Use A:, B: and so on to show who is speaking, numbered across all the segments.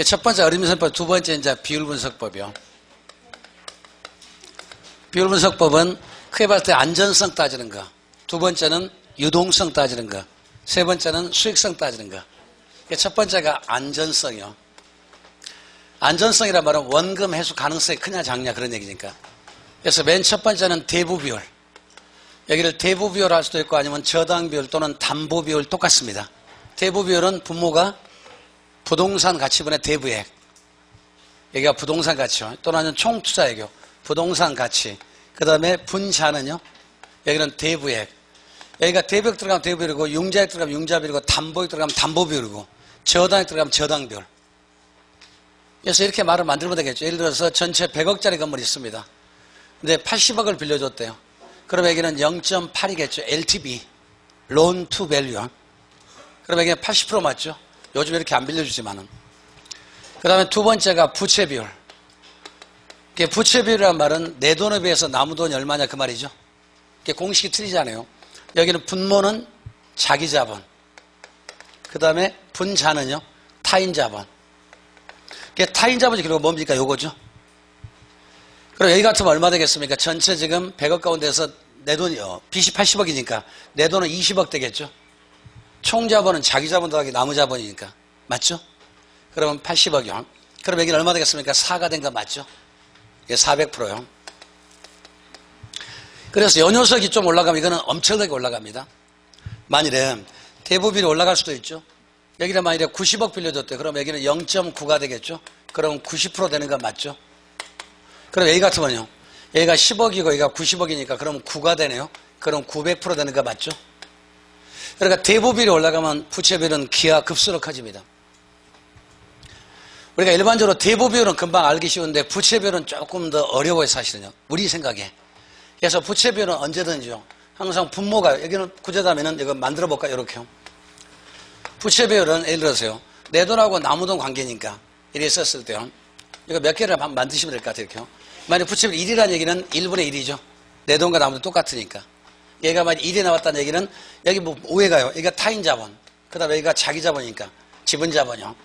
A: 첫 번째 어림분석법, 두 번째 이제 비율분석법이요. 비율분석법은 크게 봤을 때 안전성 따지는 거, 두 번째는 유동성 따지는 거, 세 번째는 수익성 따지는 거. 첫 번째가 안전성이요. 안전성이란 말은 원금 회수 가능성이 크냐 작냐 그런 얘기니까. 그래서 맨 첫 번째는 대부 비율. 여기를 대부 비율 할 수도 있고 아니면 저당 비율 또는 담보 비율 똑같습니다. 대부 비율은 분모가 부동산 가치분의 대부액. 여기가 부동산 가치요. 또는 아니면 총투자액이요. 부동산 가치. 그 다음에 분자는요. 여기는 대부액. 여기가 대부액 들어가면 대부비율이고 융자액 들어가면 융자비율이고 담보액 들어가면 담보비율이고 저당액 들어가면 저당비율. 그래서 이렇게 말을 만들면 되겠죠. 예를 들어서 전체 100억짜리 건물이 있습니다. 근데 80억을 빌려줬대요. 그럼 여기는 0.8이겠죠. LTV, Loan to Value. 그럼 여기는 80% 맞죠? 요즘 이렇게 안 빌려주지만은. 그 다음에 두 번째가 부채 비율. 부채 비율이라는 말은 내 돈에 비해서 남은 돈이 얼마냐 그 말이죠. 공식이 틀리잖아요. 여기는 분모는 자기 자본. 그 다음에 분자는요, 타인 자본. 타인 자본이 그리고 뭡니까? 요거죠. 그럼 여기 같으면 얼마 되겠습니까? 전체 지금 100억 가운데서 내 돈이요. 빚이 80억이니까 내 돈은 20억 되겠죠. 총 자본은 자기 자본 더하기 나무 자본이니까. 맞죠? 그러면 80억이요. 그럼 여기는 얼마 되겠습니까? 4가 된 거 맞죠? 이게 400%요. 그래서 요 녀석이 좀 올라가면 이거는 엄청나게 올라갑니다. 만일에 대부비율이 올라갈 수도 있죠. 여기는 만일에 90억 빌려줬대요. 그럼 여기는 0.9가 되겠죠. 그럼 90% 되는 건 맞죠. 그럼 여기 같으면요. 여기가 10억이고 여기가 90억이니까 그럼 9가 되네요. 그럼 900% 되는 거 맞죠. 그러니까 대부비율이 올라가면 부채비율은 기하급수로 커집니다. 우리가 일반적으로 대부비율은 금방 알기 쉬운데 부채비율은 조금 더 어려워요. 사실은요. 우리 생각에. 그래서 부채비율은 언제든지요. 항상 분모가 여기는 구제다면은 이거 만들어 볼까요? 이렇게요. 부채비율은 예를 들어서요. 내 돈하고 남은 돈 관계니까 이렇게 썼을 때요. 이거 몇 개를 한번 만드시면 될 것 같아요. 이렇게요. 만약 부채비율 1이라는 얘기는 1분의 1이죠. 내 돈과 남은 돈 똑같으니까. 얘가 만약 1이 나왔다는 얘기는 여기 뭐 5에 가요. 여기가 타인 자본. 그 다음에 여기가 자기 자본이니까. 지분 자본이요.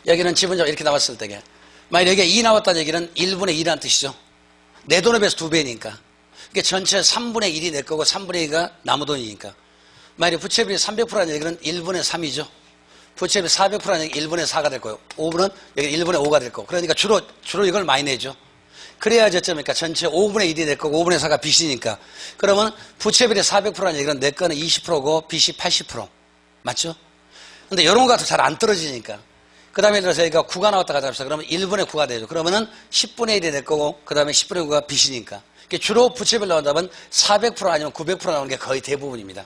A: 여기는 지분 자본 이렇게 나왔을 때게. 만약 여기가 2 나왔다는 얘기는 1분의 2라는 뜻이죠. 내 돈에 비해서 2배니까. 그러니까 전체 3분의 1이 내 거고 3분의 2가 남은 돈이니까. 만약에 부채비율이 300%라는 얘기는 1분의 3이죠. 부채비율이 400%라는 얘기 1분의 4가 될 거예요. 5분은 여기 1분의 5가 될 거고. 그러니까 주로 이걸 많이 내죠. 그래야지 어쩌니까 전체 5분의 1이 내 거고 5분의 4가 빚이니까. 그러면 부채비율이 400%라는 얘기는 내 거는 20%고 빚이 80%. 맞죠? 근데 이런 거 같아도 잘 안 떨어지니까. 그 다음에 예를 들어서 여기가 9가 나왔다 가자. 그러면 1분의 9가 되죠. 그러면은 10분의 1이 내 거고 그 다음에 10분의 9가 빚이니까. 주로 부채비율 나온다면 400% 아니면 900% 나오는 게 거의 대부분입니다.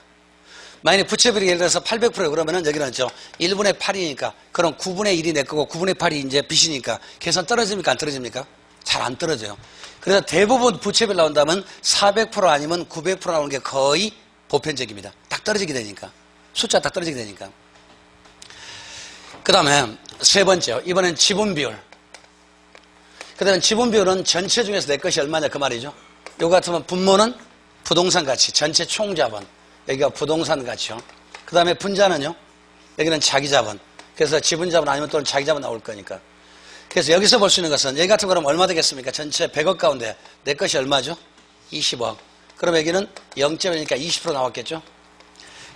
A: 만약에 부채비율이 예를 들어서 800% 그러면은 여기는 1분의 8이니까 그럼 9분의 1이 내 거고 9분의 8이 이제 빚이니까 계산 떨어집니까? 안 떨어집니까? 잘 안 떨어져요. 그래서 대부분 부채비율 나온다면 400% 아니면 900% 나오는 게 거의 보편적입니다. 딱 떨어지게 되니까. 숫자 딱 떨어지게 되니까. 그 다음에 세 번째요. 이번엔 지분 비율. 그 다음에 지분 비율은 전체 중에서 내 것이 얼마냐 그 말이죠. 이거 같으면 분모는 부동산 가치, 전체 총 자본. 여기가 부동산 가치요. 그 다음에 분자는요. 여기는 자기 자본. 그래서 지분 자본 아니면 또는 자기 자본 나올 거니까. 그래서 여기서 볼 수 있는 것은 여기 같은 거는 얼마 되겠습니까? 전체 100억 가운데 내 것이 얼마죠? 20억. 그럼 여기는 0.1이니까 20% 나왔겠죠?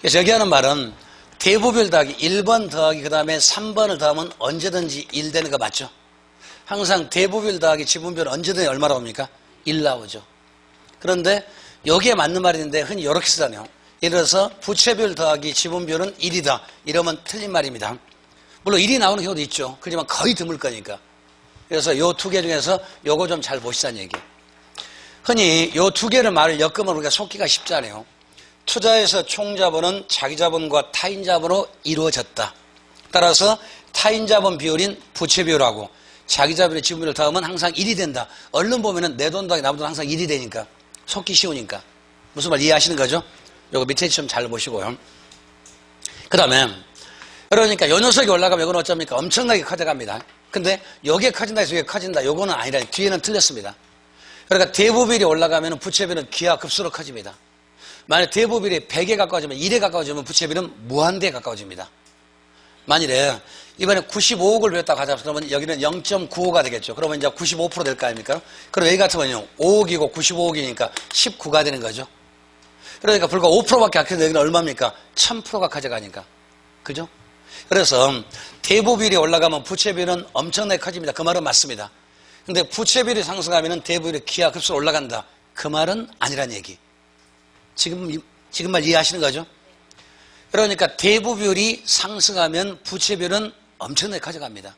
A: 그래서 여기 하는 말은 대부비율 더하기 1번 더하기 그 다음에 3번을 더하면 언제든지 1 되는 거 맞죠? 항상 대부비율 더하기 지분비율은 언제든지 얼마 나옵니까? 1 나오죠. 그런데 여기에 맞는 말인데 흔히 이렇게 쓰잖아요. 예를 들어서 부채비율 더하기 지분비율은 1이다. 이러면 틀린 말입니다. 물론 1이 나오는 경우도 있죠. 그렇지만 거의 드물 거니까. 그래서 이 두 개 중에서 요거 좀 잘 보시자는 얘기. 흔히 이 두 개를 말을 엮으면 우리가 속기가 쉽잖아요. 투자에서 총자본은 자기자본과 타인자본으로 이루어졌다. 따라서 타인자본 비율인 부채비율하고 자기자본의 지분비율을 더하면 항상 1이 된다. 얼른 보면은 내 돈 더하기 남은 돈 항상 1이 되니까. 속기 쉬우니까. 무슨 말 이해하시는 거죠? 요거 밑에 좀 잘 보시고요. 그 다음에 그러니까 요 녀석이 올라가면 이건 어쩝니까? 엄청나게 커져갑니다. 근데 요게 커진다 해서 요게 커진다. 요거는 아니라 뒤에는 틀렸습니다. 그러니까 대부비율이 올라가면 부채비율은 기하급수로 커집니다. 만약 대부비율이 100에 가까워지면 1에 가까워지면 부채비율은 무한대에 가까워집니다. 만일에 이번에 95억을 배웠다고 하자. 그러면 여기는 0.95가 되겠죠. 그러면 이제 95% 될 거 아닙니까? 그럼 여기 같으면요. 5억이고 95억이니까 19가 되는 거죠. 그러니까 불과 5%밖에 안 되는데 여기는 얼마입니까? 1000%가 가져가니까. 그죠? 그래서 대부 비율이 올라가면 부채 비율은 엄청나게 커집니다. 그 말은 맞습니다. 근데 부채 비율이 상승하면 대부 비율이 기하급수로 올라간다. 그 말은 아니란 얘기. 지금 말 이해하시는 거죠? 그러니까 대부 비율이 상승하면 부채 비율은 엄청나게 커져갑니다.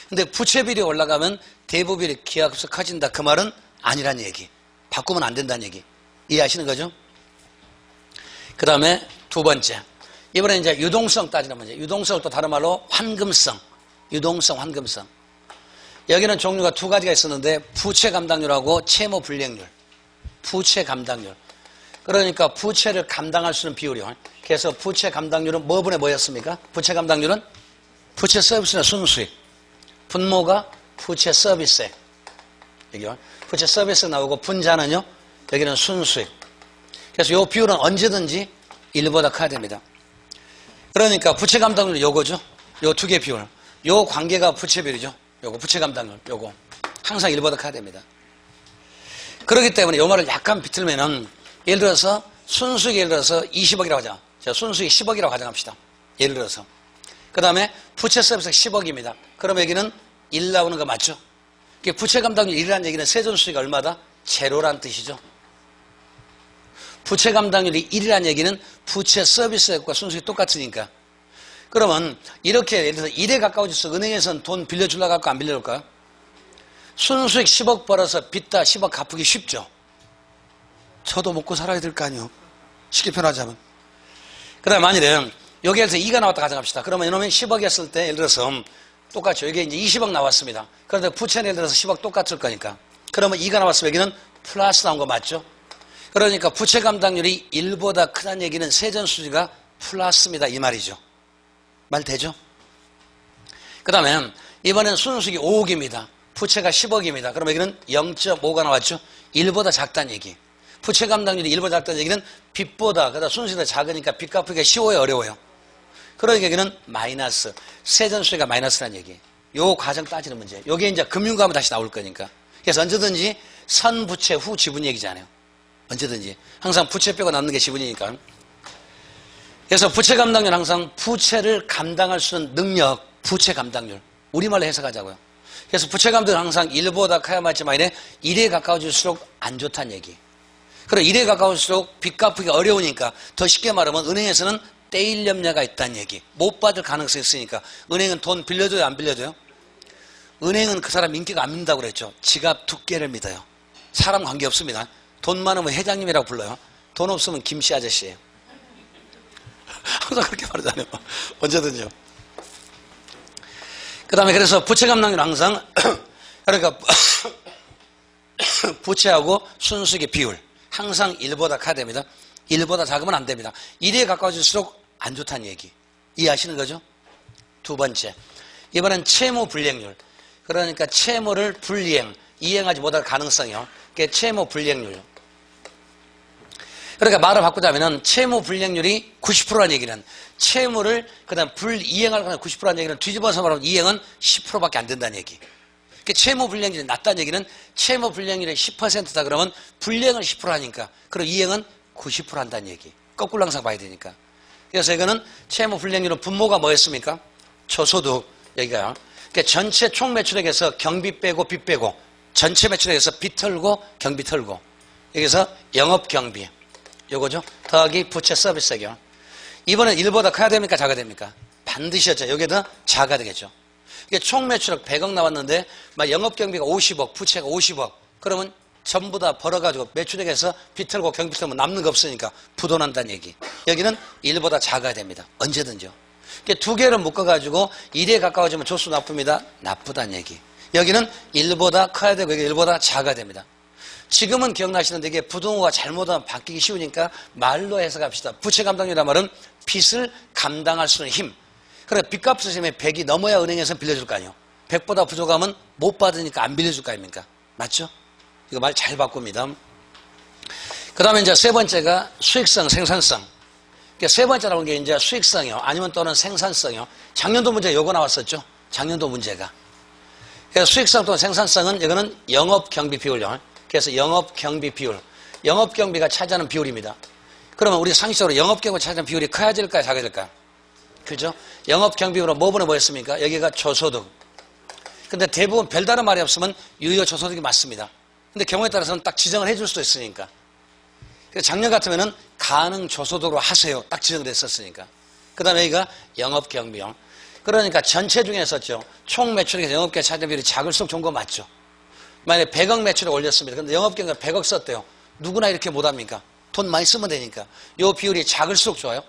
A: 근데 부채 비율이 올라가면 대부 비율이 기하급수 커진다. 그 말은 아니란 얘기. 바꾸면 안 된다는 얘기. 이해하시는 거죠? 그 다음에 두 번째. 이번에 이제 유동성 따지는 문제. 유동성을 또 다른 말로 환금성. 유동성, 환금성. 여기는 종류가 두 가지가 있었는데 부채 감당률하고 채무 불이행률. 부채 감당률. 그러니까 부채를 감당할 수 있는 비율이요. 그래서 부채 감당률은 뭐분의 뭐였습니까? 부채 감당률은 부채 서비스나 순수익. 분모가 부채 서비스액. 여기요. 부채 서비스 나오고 분자는요. 여기는 순수익. 그래서 이 비율은 언제든지 1보다 커야 됩니다. 그러니까 부채 감당률이 요거죠. 요 두 개 비율. 요 관계가 부채 비율이죠. 요거 부채 감당률. 요거 항상 1보다 커야 됩니다. 그렇기 때문에 요 말을 약간 비틀면은 예를 들어서 순수익 예를 들어서 20억이라고 하자. 자, 순수익 10억이라고 가정합시다. 예를 들어서. 그 다음에 부채 서비스 10억입니다. 그럼 여기는 1 나오는 거 맞죠? 부채 감당률 1이라는 얘기는 세전수익이 얼마다? 제로란 뜻이죠. 부채 감당률이 1이라는 얘기는 부채 서비스액과 순수익이 똑같으니까. 그러면 이렇게 예를 들어서 1에 가까워져서 은행에서는 돈 빌려주려고 할까 안 빌려줄까요? 순수익 10억 벌어서 빚다 10억 갚기 쉽죠. 저도 먹고 살아야 될 거 아니에요. 쉽게 표현하자면. 그 다음에 만일에 여기에서 2가 나왔다 가정합시다. 그러면 이놈이 10억이었을 때 예를 들어서 똑같죠. 여기에 이제 20억 나왔습니다. 그런데 부채는 예를 들어서 10억 똑같을 거니까. 그러면 2가 나왔으면 여기는 플러스 나온 거 맞죠? 그러니까 부채 감당률이 1보다 크다는 얘기는 세전수지가 플러스입니다. 이 말이죠. 말 되죠? 그 다음에 이번엔 순수익이 5억입니다. 부채가 10억입니다. 그럼 여기는 0.5가 나왔죠? 1보다 작다는 얘기. 부채 감당률이 1보다 작다는 얘기는 빚보다 그다음 순수익이 작으니까 빚 갚기가 쉬워요, 어려워요? 그러니까 여기는 마이너스. 세전수익가 마이너스라는 얘기. 요 과정 따지는 문제. 요게 이제 금융가면 다시 나올 거니까. 그래서 언제든지 선부채 후 지분 얘기잖아요. 언제든지. 항상 부채 빼고 남는 게 지분이니까. 그래서 부채 감당률 항상 부채를 감당할 수 있는 능력, 부채 감당률. 우리말로 해석하자고요. 그래서 부채 감당률 항상 1보다 커야 맞지만 1에 가까워질수록 안 좋다는 얘기. 그리고 1에 가까울수록 빚 갚기가 어려우니까 더 쉽게 말하면 은행에서는 떼일 염려가 있다는 얘기. 못 받을 가능성이 있으니까. 은행은 돈 빌려줘요, 안 빌려줘요? 은행은 그 사람 인기가 안 믿는다고 그랬죠. 지갑 두께를 믿어요. 사람 관계없습니다. 돈 많으면 회장님이라고 불러요. 돈 없으면 김씨 아저씨예요. 항상 그렇게 말하잖아요. 언제든지요. 그 다음에 그래서 부채 감당률 항상 그러니까 부채하고 순수익의 비율 항상 1보다 커야 됩니다. 1보다 작으면 안 됩니다. 1에 가까워질수록 안 좋다는 얘기. 이해하시는 거죠? 두 번째. 이번엔 채무 불이행률. 그러니까 채무를 이행하지 못할 가능성이요. 그게 채무 불이행률. 그러니까 말을 바꾸자면 채무 불이행률이 90%라는 얘기는 채무를 그다음 불이행할 가능성이 90%라는 얘기는 뒤집어서 말하면 이행은 10%밖에 안 된다는 얘기. 그러니까 채무 불이행률이 낮다는 얘기는 채무 불이행률이 10%다 그러면 불이행을 10% 하니까 그럼 이행은 90% 한다는 얘기. 거꾸로 항상 봐야 되니까. 그래서 이거는 채무 불이행률은 분모가 뭐였습니까? 초소득 여기가요. 그러니까 전체 총 매출액에서 경비 빼고 빚 빼고 전체 매출액에서 빚 털고 경비 털고 여기서 영업 경비 요거죠. 더하기 부채 서비스액이요. 이번엔 1보다 커야 됩니까? 작아야 됩니까? 반드시였죠. 여기에 더 작아야 되겠죠. 이게 총 매출액 100억 나왔는데 막 영업 경비가 50억, 부채가 50억. 그러면 전부 다 벌어가지고 매출액에서 빚 털고 경비 털면 남는 거 없으니까 부도난다는 얘기. 여기는 1보다 작아야 됩니다. 언제든지요. 두 개를 묶어가지고 1에 가까워지면 조수 나쁩니다. 나쁘다는 얘기. 여기는 1보다 커야 되고 여기 1보다 작아야 됩니다. 지금은 기억나시는데 이게 부동호가 잘못하면 바뀌기 쉬우니까 말로 해석합시다. 부채 감당률이란 말은 빚을 감당할 수 있는 힘. 그래 빚값을 시면 100이 넘어야 은행에서는 빌려줄 거 아니에요. 100보다 부족하면 못 받으니까 안 빌려줄 거 아닙니까? 맞죠? 이거 말 잘 바꿉니다. 그 다음에 이제 세 번째가 수익성, 생산성. 그러니까 세 번째 나온 게 이제 수익성이요. 아니면 또는 생산성이요. 작년도 문제 요거 나왔었죠. 작년도 문제가. 그래서 수익성 또는 생산성은 이거는 영업경비 비율요. 그래서 영업경비 비율. 영업경비가 차지하는 비율입니다. 그러면 우리 상식적으로 영업경비가 차지하는 비율이 커야질까요? 작아질까요? 그죠? 영업경비율은 뭐분에 뭐였습니까? 여기가 조소득. 근데 대부분 별다른 말이 없으면 유효 조소득이 맞습니다. 근데 경우에 따라서는 딱 지정을 해줄 수도 있으니까. 그래서 작년 같으면은 가능 조소득으로 하세요. 딱 지정을 했었으니까. 그 다음에 여기가 영업경비용. 그러니까 전체 중에 썼죠. 총 매출에서 영업경비 차지하는 비율이 작을수록 좋은 거 맞죠. 만약에 100억 매출을 올렸습니다. 근데 영업경비가 100억 썼대요. 누구나 이렇게 못합니까? 돈 많이 쓰면 되니까. 요 비율이 작을수록 좋아요.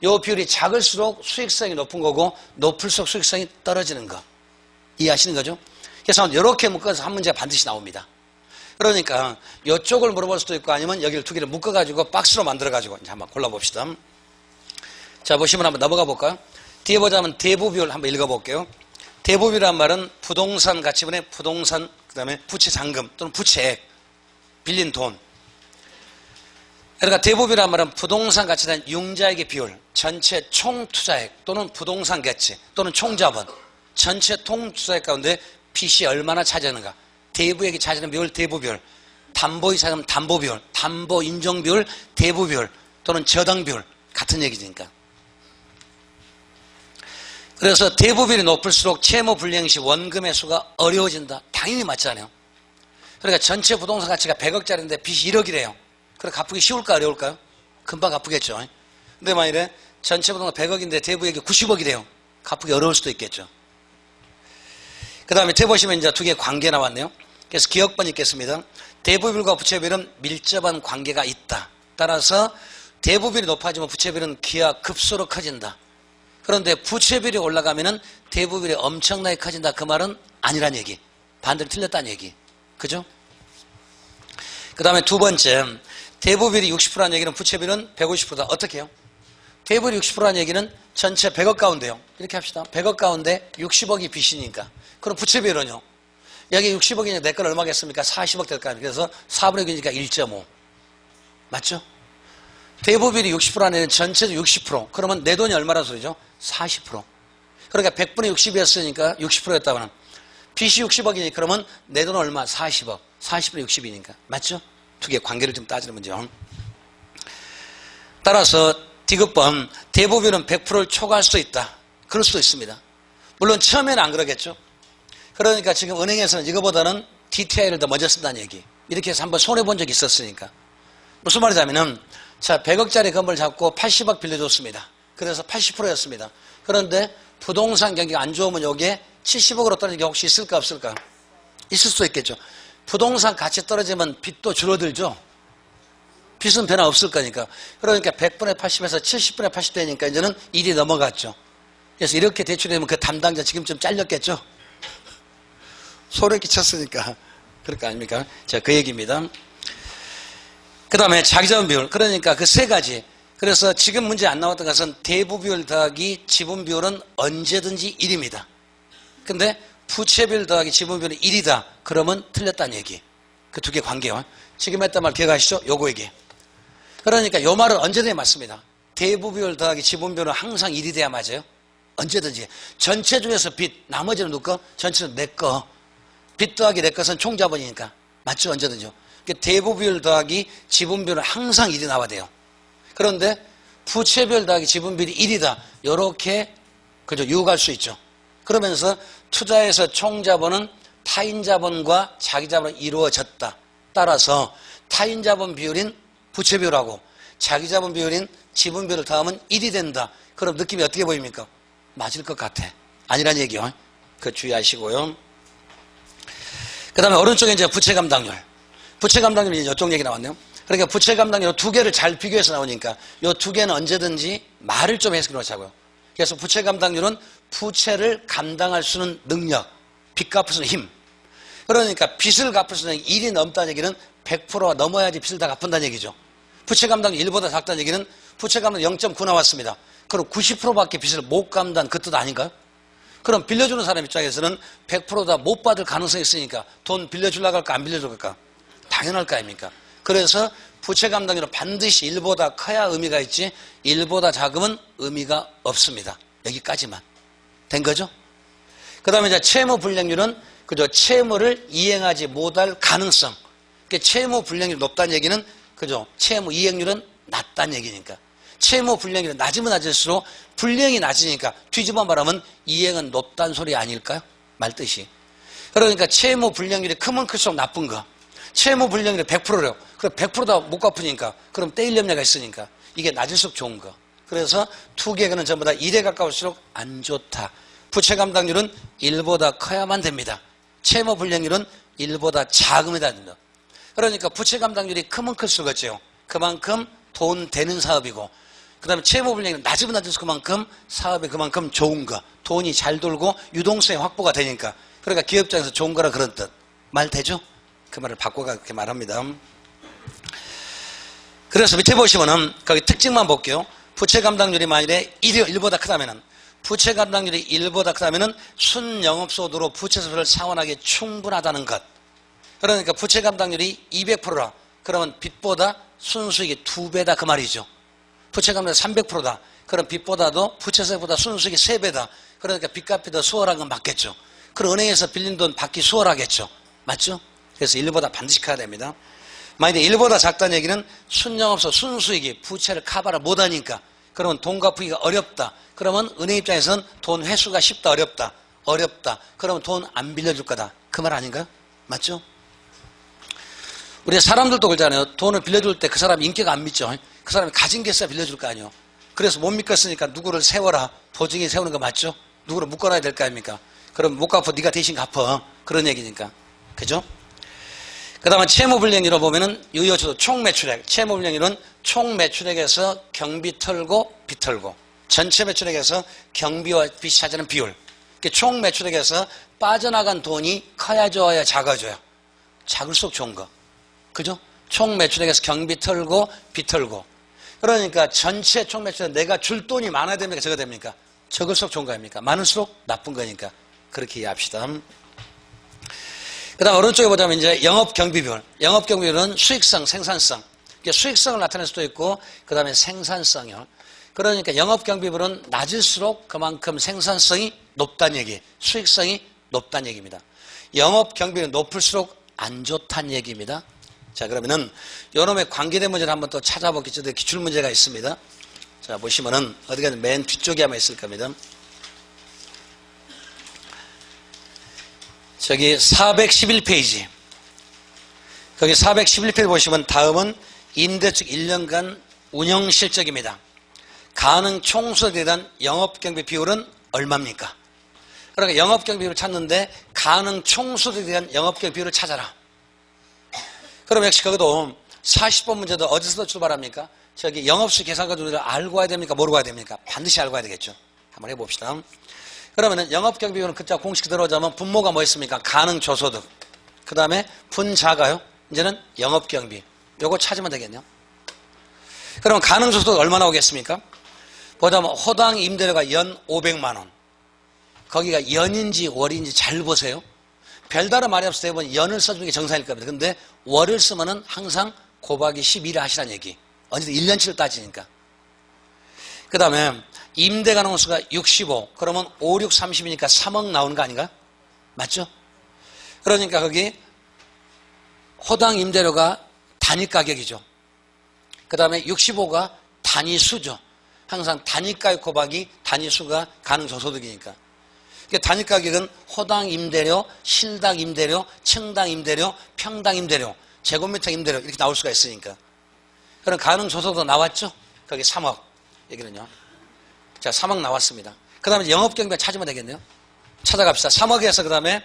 A: 요 비율이 작을수록 수익성이 높은 거고 높을수록 수익성이 떨어지는 거. 이해하시는 거죠? 그래서 이렇게 묶어서 한 문제가 반드시 나옵니다. 그러니까 이쪽을 물어볼 수도 있고 아니면 여기를 두 개를 묶어가지고 박스로 만들어가지고 이제 한번 골라봅시다. 자, 보시면 한번 넘어가 볼까요? 뒤에 보자면 대부비율 한번 읽어볼게요. 대부비율이란 말은 부동산 가치분의 부동산, 그 다음에 부채 잔금 또는 부채액, 빌린 돈. 그러니까 대부비율이란 말은 부동산 가치에 대한 융자액의 비율, 전체 총 투자액 또는 부동산 가치 또는 총자본, 전체 통투자액 가운데 빚이 얼마나 차지하는가. 대부액이 차지하는 비율, 대부비율. 담보이 차지하면 담보비율, 담보 인정비율, 대부비율 또는 저당비율. 같은 얘기니까. 그래서 대부비율이 높을수록 채무 불이행 시 원금의 수가 어려워진다. 당연히 맞잖아요. 그러니까 전체 부동산 가치가 100억짜리인데 빚이 1억이래요. 그래 갚기 쉬울까 어려울까요? 금방 갚겠죠. 근데 만일에 전체 부동산 100억인데 대부액이 90억이래요. 갚기 어려울 수도 있겠죠. 그 다음에 밑에 보시면 이제 두 개의 관계 나왔네요. 그래서 기억번 있겠습니다. 대부비율과 부채비율은 밀접한 관계가 있다. 따라서 대부비율이 높아지면 부채비율은 기하급수로 커진다. 그런데 부채비율이 올라가면은 대부비율이 엄청나게 커진다. 그 말은 아니란 얘기. 반대로 틀렸다는 얘기. 그죠? 그 다음에 두 번째, 대부비율이 60%라는 얘기는 부채비율은 150%다. 어떻게 해요? 대부비율이 60%라는 얘기는 전체 100억 가운데요. 이렇게 합시다. 100억 가운데 60억이 빚이니까. 그럼 부채비율은요? 여기 60억이니까 내 건 얼마겠습니까? 40억 될 거 아닙니까? 그래서 4분의 6이니까 1.5. 맞죠? 대부비율이 60%라는 얘기는 전체도 60%. 그러면 내 돈이 얼마란 소리죠? 40%. 그러니까 100분의 60이었으니까 60%였다고는. 빚이 60억이니 그러면 내 돈은 얼마? 40억. 40분의 60이니까. 맞죠? 두 개의 관계를 좀 따지는 문제요. 따라서 디귿번 대부비율은 100%를 초과할 수도 있다. 그럴 수도 있습니다. 물론 처음에는 안 그러겠죠. 그러니까 지금 은행에서는 이거보다는 DTI를 더 먼저 쓴다는 얘기. 이렇게 해서 한번 손해본 적이 있었으니까. 무슨 말이냐면은 자 100억짜리 건물 잡고 80억 빌려줬습니다. 그래서 80%였습니다. 그런데 부동산 경기가 안 좋으면 여기에 70억으로 떨어지는 게 혹시 있을까 없을까? 있을 수도 있겠죠. 부동산 가치 떨어지면 빚도 줄어들죠. 빚은 변화 없을 거니까. 그러니까 100분의 80에서 70분의 80 되니까 이제는 일이 넘어갔죠. 그래서 이렇게 대출되면 그 담당자 지금쯤 잘렸겠죠. 소리 끼쳤으니까. 그럴 거 아닙니까? 자, 그 얘기입니다. 그 다음에 자기자본 비율. 그러니까 그 세 가지. 그래서 지금 문제 안 나왔던 것은 대부 비율 더하기 지분 비율은 언제든지 1입니다. 근데 부채 비율 더하기 지분 비율은 1이다. 그러면 틀렸다는 얘기. 그 두 개 관계요. 지금 했던 말 기억하시죠? 요거 얘기. 그러니까 요 말은 언제든지 맞습니다. 대부 비율 더하기 지분 비율은 항상 1이 돼야 맞아요. 언제든지. 전체 중에서 빚, 나머지는 누구 거? 전체는 내 거. 빚 더하기 내 것은 총자본이니까. 맞죠? 언제든지요. 그러니까 대부 비율 더하기 지분 비율은 항상 1이 나와야 돼요. 그런데 부채 비율 더하기 지분 비율이 1이다. 요렇게 그죠? 유혹할 수 있죠. 그러면서 투자에서 총자본은 타인자본과 자기자본으로 이루어졌다. 따라서 타인자본 비율인 부채 비율하고 자기자본 비율인 지분 비율을 더하면 1이 된다. 그럼 느낌이 어떻게 보입니까? 맞을 것 같아. 아니란 얘기요. 그 주의하시고요. 그 다음에 오른쪽에 이제 부채 감당률. 부채 감당률이 이쪽 얘기 나왔네요. 그러니까 부채 감당률 두 개를 잘 비교해서 나오니까 이 두 개는 언제든지 말을 좀 해석해 놓자고요. 그래서 부채 감당률은 부채를 감당할 수 있는 능력, 빚 갚을 수 있는 힘. 그러니까 빚을 갚을 수 있는 일이 넘다는 얘기는 100%가 넘어야지 빚을 다 갚는다는 얘기죠. 부채 감당률 1보다 작다는 얘기는 부채 감당률 0.9 나왔습니다. 그럼 90%밖에 빚을 못 갚는다는 그 뜻 아닌가요? 그럼 빌려주는 사람 입장에서는 100% 다 못 받을 가능성이 있으니까 돈 빌려주려고 할까 안 빌려주려고 할까? 당연할 거 아닙니까? 그래서 부채 감당률은 반드시 1보다 커야 의미가 있지 1보다 작으면 의미가 없습니다. 여기까지만 된 거죠? 그 다음에 이제 채무 불이행률은 그죠? 채무를 이행하지 못할 가능성. 그러니까 채무 불이행률이 높다는 얘기는 그죠? 채무 이행률은 낮다는 얘기니까. 채무 불이행률이 낮으면 낮을수록 불이행이 낮으니까 뒤집어 말하면 이행은 높다는 소리 아닐까요? 말뜻이. 그러니까 채무 불이행률이 크면 클수록 나쁜 거. 채무 불이행률이 100%래요. 그럼 100%다 못 갚으니까 그럼 떼일 염려가 있으니까 이게 낮을수록 좋은 거. 그래서 두 개는 전부 다 1에 가까울수록 안 좋다. 부채 감당률은 1보다 커야만 됩니다. 채무 불이행률은 1보다 작으면 됩니다. 그러니까 부채 감당률이 크면 클수록 그렇죠. 그만큼 돈 되는 사업이고 그 다음에 채무 불이행률이 낮으면 낮을수록 그만큼 사업이 그만큼 좋은 거. 돈이 잘 돌고 유동성이 확보가 되니까. 그러니까 기업 입장에서 좋은 거라 그런 뜻. 말 되죠? 그 말을 바꿔가 그렇게 말합니다. 그래서 밑에 보시면은 거기 특징만 볼게요. 부채 감당률이 만일에 1보다 크다면은 부채 감당률이 1보다 크다면은 순영업소득으로 부채 수술을 상환하기 충분하다는 것. 그러니까 부채 감당률이 200%라 그러면 빚보다 순수익이 2배다 그 말이죠. 부채 감당률이 300%다. 그럼 빚보다도 부채세보다 순수익이 3배다. 그러니까 빚값이 더 수월한 건 맞겠죠. 그럼 은행에서 빌린 돈 받기 수월하겠죠. 맞죠? 그래서 1보다 반드시 커야 됩니다. 만약에 1보다 작다는 얘기는 순영업소 순수익이 부채를 커버를 못하니까 그러면 돈 갚기가 어렵다. 그러면 은행 입장에서는 돈 회수가 쉽다 어렵다. 어렵다. 그러면 돈 안 빌려줄 거다. 그 말 아닌가요? 맞죠? 우리 사람들도 그러잖아요. 돈을 빌려줄 때 그 사람 인격 안 믿죠. 그 사람이 가진 게 있어야 빌려줄 거 아니에요. 그래서 못 믿겠으니까 누구를 세워라. 보증이 세우는 거 맞죠? 누구를 묶어놔야 될 거 아닙니까? 그럼 못 갚아 네가 대신 갚아. 그런 얘기니까. 그죠? 그 다음에 채무불이행률을 보면은 유효주도 총매출액. 채무불이행률은 총매출액에서 경비 털고 빚 털고 전체 매출액에서 경비와 빚이 차지하는 비율. 총매출액에서 빠져나간 돈이 커야 좋아요 작아져요? 작을수록 좋은 거. 그죠? 총매출액에서 경비 털고 빚 털고. 그러니까 전체 총매출액 내가 줄 돈이 많아야 됩니까? 적어야 됩니까? 적을수록 좋은 거 아닙니까? 많을수록 나쁜 거니까. 그렇게 이해합시다. 그 다음 오른쪽에 보자면 이제 영업경비비율. 영업경비비율은 수익성, 생산성. 수익성을 나타낼 수도 있고 그 다음에 생산성이요. 그러니까 영업경비비율은 낮을수록 그만큼 생산성이 높다는 얘기, 수익성이 높다는 얘기입니다. 영업경비비율이 높을수록 안 좋다는 얘기입니다. 자, 그러면은 요놈의 관계된 문제를 한번 또 찾아보기 전에 기출문제가 있습니다. 자, 보시면은 어디가 맨 뒤쪽에 아마 있을 겁니다. 저기 411페이지. 거기 411페이지 보시면 다음은 임대축 1년간 운영실적입니다. 가능 총수에 대한 영업경비 비율은 얼마입니까? 그러니까 영업경비 비율을 찾는데 가능 총수에 대한 영업경비 비율을 찾아라. 그럼 역시 거기도 40번 문제도 어디서 출발합니까? 저기 영업수 계산과정을 알고 와야 됩니까? 모르고 와야 됩니까? 반드시 알고 와야 되겠죠. 한번 해봅시다. 그러면은 영업경비율은 그자 공식 들어오자면 분모가 뭐 있습니까? 가능조소득. 그 다음에 분자가요. 이제는 영업경비. 요거 찾으면 되겠네요. 그러면 가능조소득 얼마나 오겠습니까? 보자면 호당 임대료가 연 500만원. 거기가 연인지 월인지 잘 보세요. 별다른 말이 없을 때 보면 연을 써주는 게 정상일 겁니다. 근데 월을 쓰면은 항상 곱하기 12를 하시라는 얘기. 언제든 1년치를 따지니까. 그 다음에 임대 가능수가 65. 그러면 5, 6, 30이니까 3억 나오는 거 아닌가? 맞죠? 그러니까 거기 호당 임대료가 단위 가격이죠. 그 다음에 65가 단위 수죠. 항상 단위가격 곱하기 단위수가 가능조소득이니까. 그러니까 단위 가격은 호당 임대료, 실당 임대료, 층당 임대료, 평당 임대료, 제곱미터 임대료 이렇게 나올 수가 있으니까. 그럼 가능조소득도 나왔죠? 거기 3억. 여기는요. 자, 3억 나왔습니다. 그 다음에 영업경비 찾으면 되겠네요. 찾아갑시다. 3억에서 그 다음에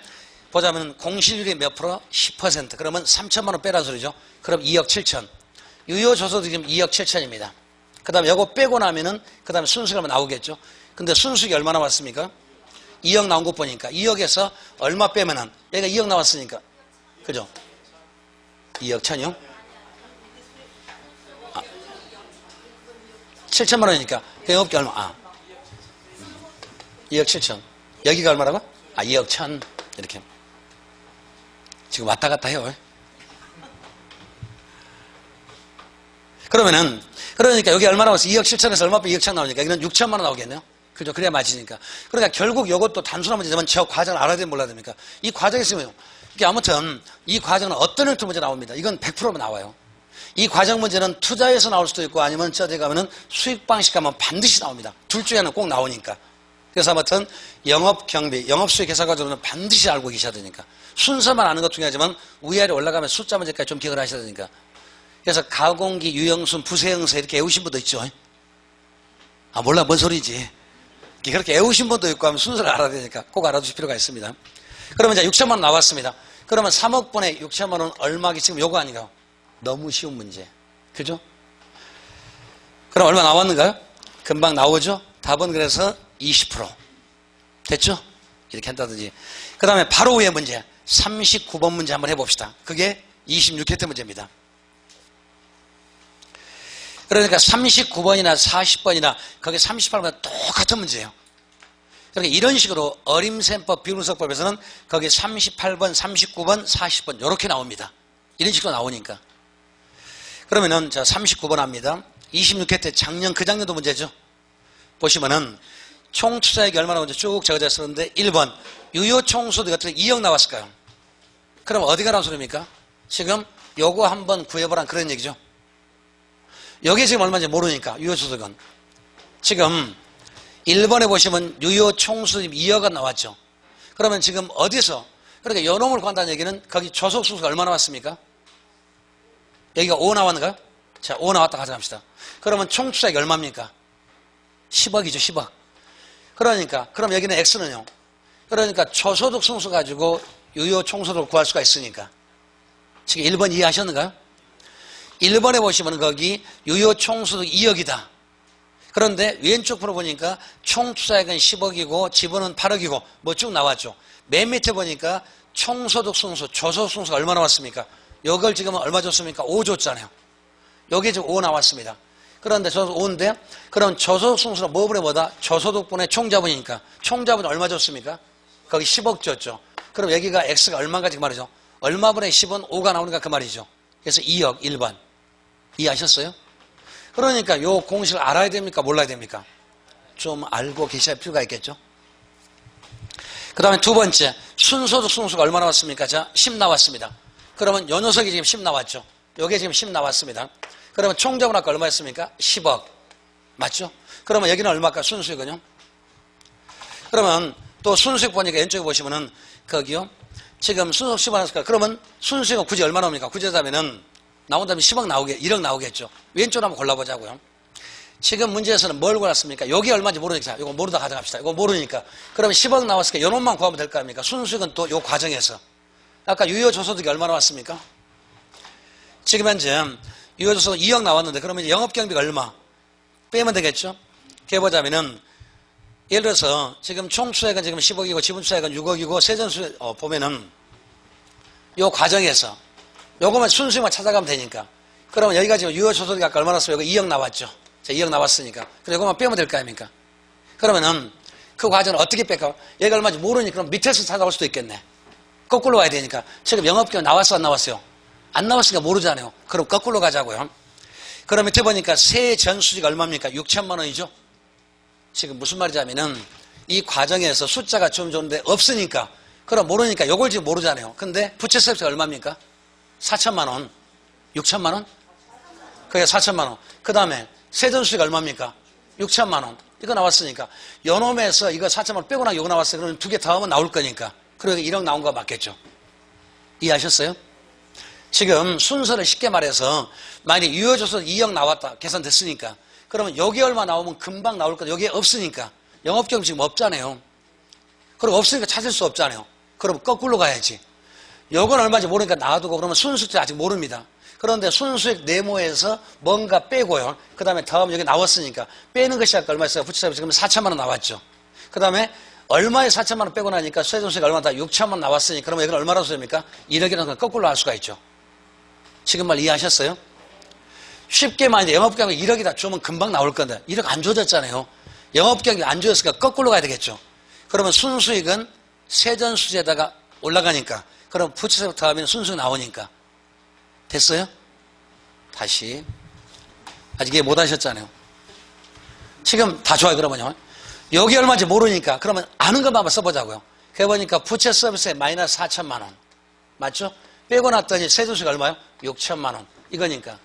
A: 보자면 공실률이 몇 프로? 10%. 그러면 3천만 원 빼라 소리죠. 그럼 2억 7천. 유효조소득이 지금 2억 7천입니다. 그 다음에 요거 빼고 나면은 그 다음에 순수익이 얼마 나오겠죠. 근데 순수익이 얼마 나왔습니까? 2억 나온 것 보니까 2억에서 얼마 빼면은 얘가 2억 나왔으니까 그죠? 2억 천이요? 7천만 원이니까 영업기 얼마? 2억 7천. 여기가 얼마라고? 2억 천. 이렇게. 지금 왔다 갔다 해요. 그러니까 여기 얼마 나왔어? 2억 7천에서 얼마 빼 2억 7천 나오니까 이건 6천만 원 나오겠네요. 그죠? 그래야 맞으니까. 그러니까 결국 이것도 단순한 문제지만 저 과정을 알아야 되면 몰라야 됩니까? 이 과정이 있으면 이게 아무튼 이 과정은 어떤 형태 문제 나옵니다. 이건 100% 나와요. 이 과정 문제는 투자에서 나올 수도 있고 아니면 저기 가면은 수익 방식 가면 반드시 나옵니다. 둘 중에 하나는 꼭 나오니까. 그래서 아무튼 영업 경비, 영업 수익 계산 과정은 반드시 알고 계셔야 되니까. 순서만 아는 것 중요하지만 위아래 올라가면 숫자 문제까지 좀 기억을 하셔야 되니까. 그래서 가공기, 유형순, 부세형세 이렇게 외우신 분도 있죠. 아 몰라 뭔 소리지. 그렇게 외우신 분도 있고 하면 순서를 알아야 되니까 꼭 알아두실 필요가 있습니다. 그러면 이제 6천만 원 나왔습니다. 그러면 3억 분의 6천만 원 얼마기 지금 요거 아닌가요? 너무 쉬운 문제. 그죠? 그럼 얼마 나왔는가요? 금방 나오죠? 답은 그래서 20%. 됐죠? 이렇게 한다든지. 그 다음에 바로 위에 문제 39번 문제 한번 해봅시다. 그게 26회 문제입니다. 그러니까 39번이나 40번이나 거기 38번과 똑같은 문제예요. 그러니까 이런 식으로 어림셈법 비분석법에서는 거기 38번, 39번, 40번 이렇게 나옵니다. 이런 식으로 나오니까. 그러면은 자 39번 합니다. 26회 때 작년 그 작년도 문제죠. 보시면은 총 투자액이 얼마나 나오는지 쭉 적어져 있었는데 1번 유효 총수도 어떻게 2억 나왔을까요? 그럼 어디가 나온 소리입니까? 지금 요거 한번 구해보란 그런 얘기죠. 여기 지금 얼마인지 모르니까 유효소득은 지금 1번에 보시면 유효 총수입 2억은 나왔죠. 그러면 지금 어디서 그러니까 요 놈을 구한다는 얘기는 거기 조속수수가 얼마 나왔습니까? 여기가 5 나왔는가요? 자, 5 나왔다 가져갑시다. 그러면 총 투자액이 얼마입니까? 10억이죠, 10억. 그러니까 그럼 여기는 X는요. 그러니까 초소득 승수 가지고 유효 총수득을 구할 수가 있으니까. 지금 1번 이해하셨는가요? 1번에 보시면 거기 유효 총수득 2억이다. 그런데 왼쪽 프로 보니까 총 투자액은 10억이고 지분은 8억이고 뭐 쭉 나왔죠. 맨 밑에 보니까 총소득 승수, 조소득 승수가 얼마 나왔습니까? 이걸 지금 얼마 줬습니까? 5 줬잖아요. 여기 지금 5 나왔습니다. 그런데 저소득 5인데 그럼 저소득 승수는 뭐분의 뭐다? 저소득분의 총자분이니까 총자분이 얼마 줬습니까? 거기 10억 줬죠. 그럼 여기가 X가 얼마인가 지금 말이죠. 얼마분의 10은 5가 나오니까 그 말이죠. 그래서 2억 1번. 이해하셨어요? 그러니까 요 공식을 알아야 됩니까? 몰라야 됩니까? 좀 알고 계셔야 필요가 있겠죠? 그 다음에 두 번째 순소득 승수가 얼마 나왔습니까? 자, 10 나왔습니다. 그러면 요 녀석이 지금 10 나왔죠. 요게 지금 10 나왔습니다. 그러면 총자분 아까 얼마였습니까? 10억. 맞죠? 그러면 여기는 얼마일까? 순수익은요? 그러면 또 순수익 보니까 왼쪽에 보시면은 거기요. 지금 순수익 10억 나왔을까? 그러면 순수익은 굳이 얼마 나옵니까? 굳이 하자면은 나온다면 10억 나오게, 1억 나오겠죠. 왼쪽으로 한번 골라보자고요. 지금 문제에서는 뭘 골랐습니까? 여기 얼마인지 모르니까, 이거 모르다 가져갑시다. 이거 모르니까. 그러면 10억 나왔으니까 요 놈만 구하면 될 거 아닙니까? 순수익은 또 요 과정에서. 아까 유효조소득이 얼마 나왔습니까? 지금 현재 유효조소득 2억 나왔는데 그러면 영업경비가 얼마? 빼면 되겠죠? 그렇게 보자면은 예를 들어서 지금 총수액은 지금 10억이고 지분수액은 6억이고 세전수 보면은 요 과정에서 요거만 순수익만 찾아가면 되니까. 그러면 여기가 지금 유효조소득이 아까 얼마 나왔어요? 여기 2억 나왔죠? 자, 2억 나왔으니까. 그럼 요거만 빼면 될 거 아닙니까? 그러면은 그 과정을 어떻게 뺄까? 얘가 얼마인지 모르니까 그럼 밑에서 찾아올 수도 있겠네. 거꾸로 와야 되니까. 지금 영업경비 나왔어 안 나왔어요? 안 나왔으니까 모르잖아요. 그럼 거꾸로 가자고요. 그럼 밑에 보니까 세전수지가 얼마입니까? 6천만 원이죠. 지금 무슨 말이지 하면은 이 과정에서 숫자가 좀 좋은데 없으니까 그럼 모르니까 요걸 지금 모르잖아요. 근데 부채세가 얼마입니까? 4천만 원. 6천만 원? 그게 4천만 원. 그 다음에 세전수지가 얼마입니까? 6천만 원. 이거 나왔으니까 요 놈에서 이거 4천만 원 빼고 나 요거 나왔어요. 그러면 두 개 더하면 나올 거니까. 그러니까 1억 나온 거 맞겠죠? 이해하셨어요? 지금 순서를 쉽게 말해서 만약에 유효조소득 2억 나왔다 계산됐으니까 그러면 여기 얼마 나오면 금방 나올 거다. 여기에 없으니까 영업경비 지금 없잖아요. 그럼 없으니까 찾을 수 없잖아요. 그럼 거꾸로 가야지. 요건 얼마인지 모르니까 놔두고 그러면 순수익 아직 모릅니다. 그런데 순수익 네모에서 뭔가 빼고요. 그 다음에 다음 여기 나왔으니까 빼는 것이 아까 얼마였어요? 부채세가 지금 4천만 원 나왔죠. 그 다음에 얼마에 4천만 원 빼고 나니까 세전수익 얼마다 6천만 원 나왔으니까 그러면 여기는 얼마라고 써입니까? 1억이라는 건 거꾸로 할 수가 있죠. 지금 말 이해하셨어요? 쉽게 말해 영업경비 1억이다 주면 금방 나올 건데 1억 안 줘졌잖아요. 영업경비 안 줘졌으니까 거꾸로 가야 되겠죠. 그러면 순수익은 세전수지에다가 올라가니까 그럼 부채세부터 하면 순수익 나오니까 됐어요? 다시 아직 이해 못 하셨잖아요. 지금 다 좋아요. 그러면요. 여기 얼마인지 모르니까 그러면 아는 것만 한번 써보자고요. 그래 보니까 부채 서비스에 마이너스 4천만 원. 맞죠? 빼고 났더니 세전수가 얼마요? 6천만 원. 이거니까.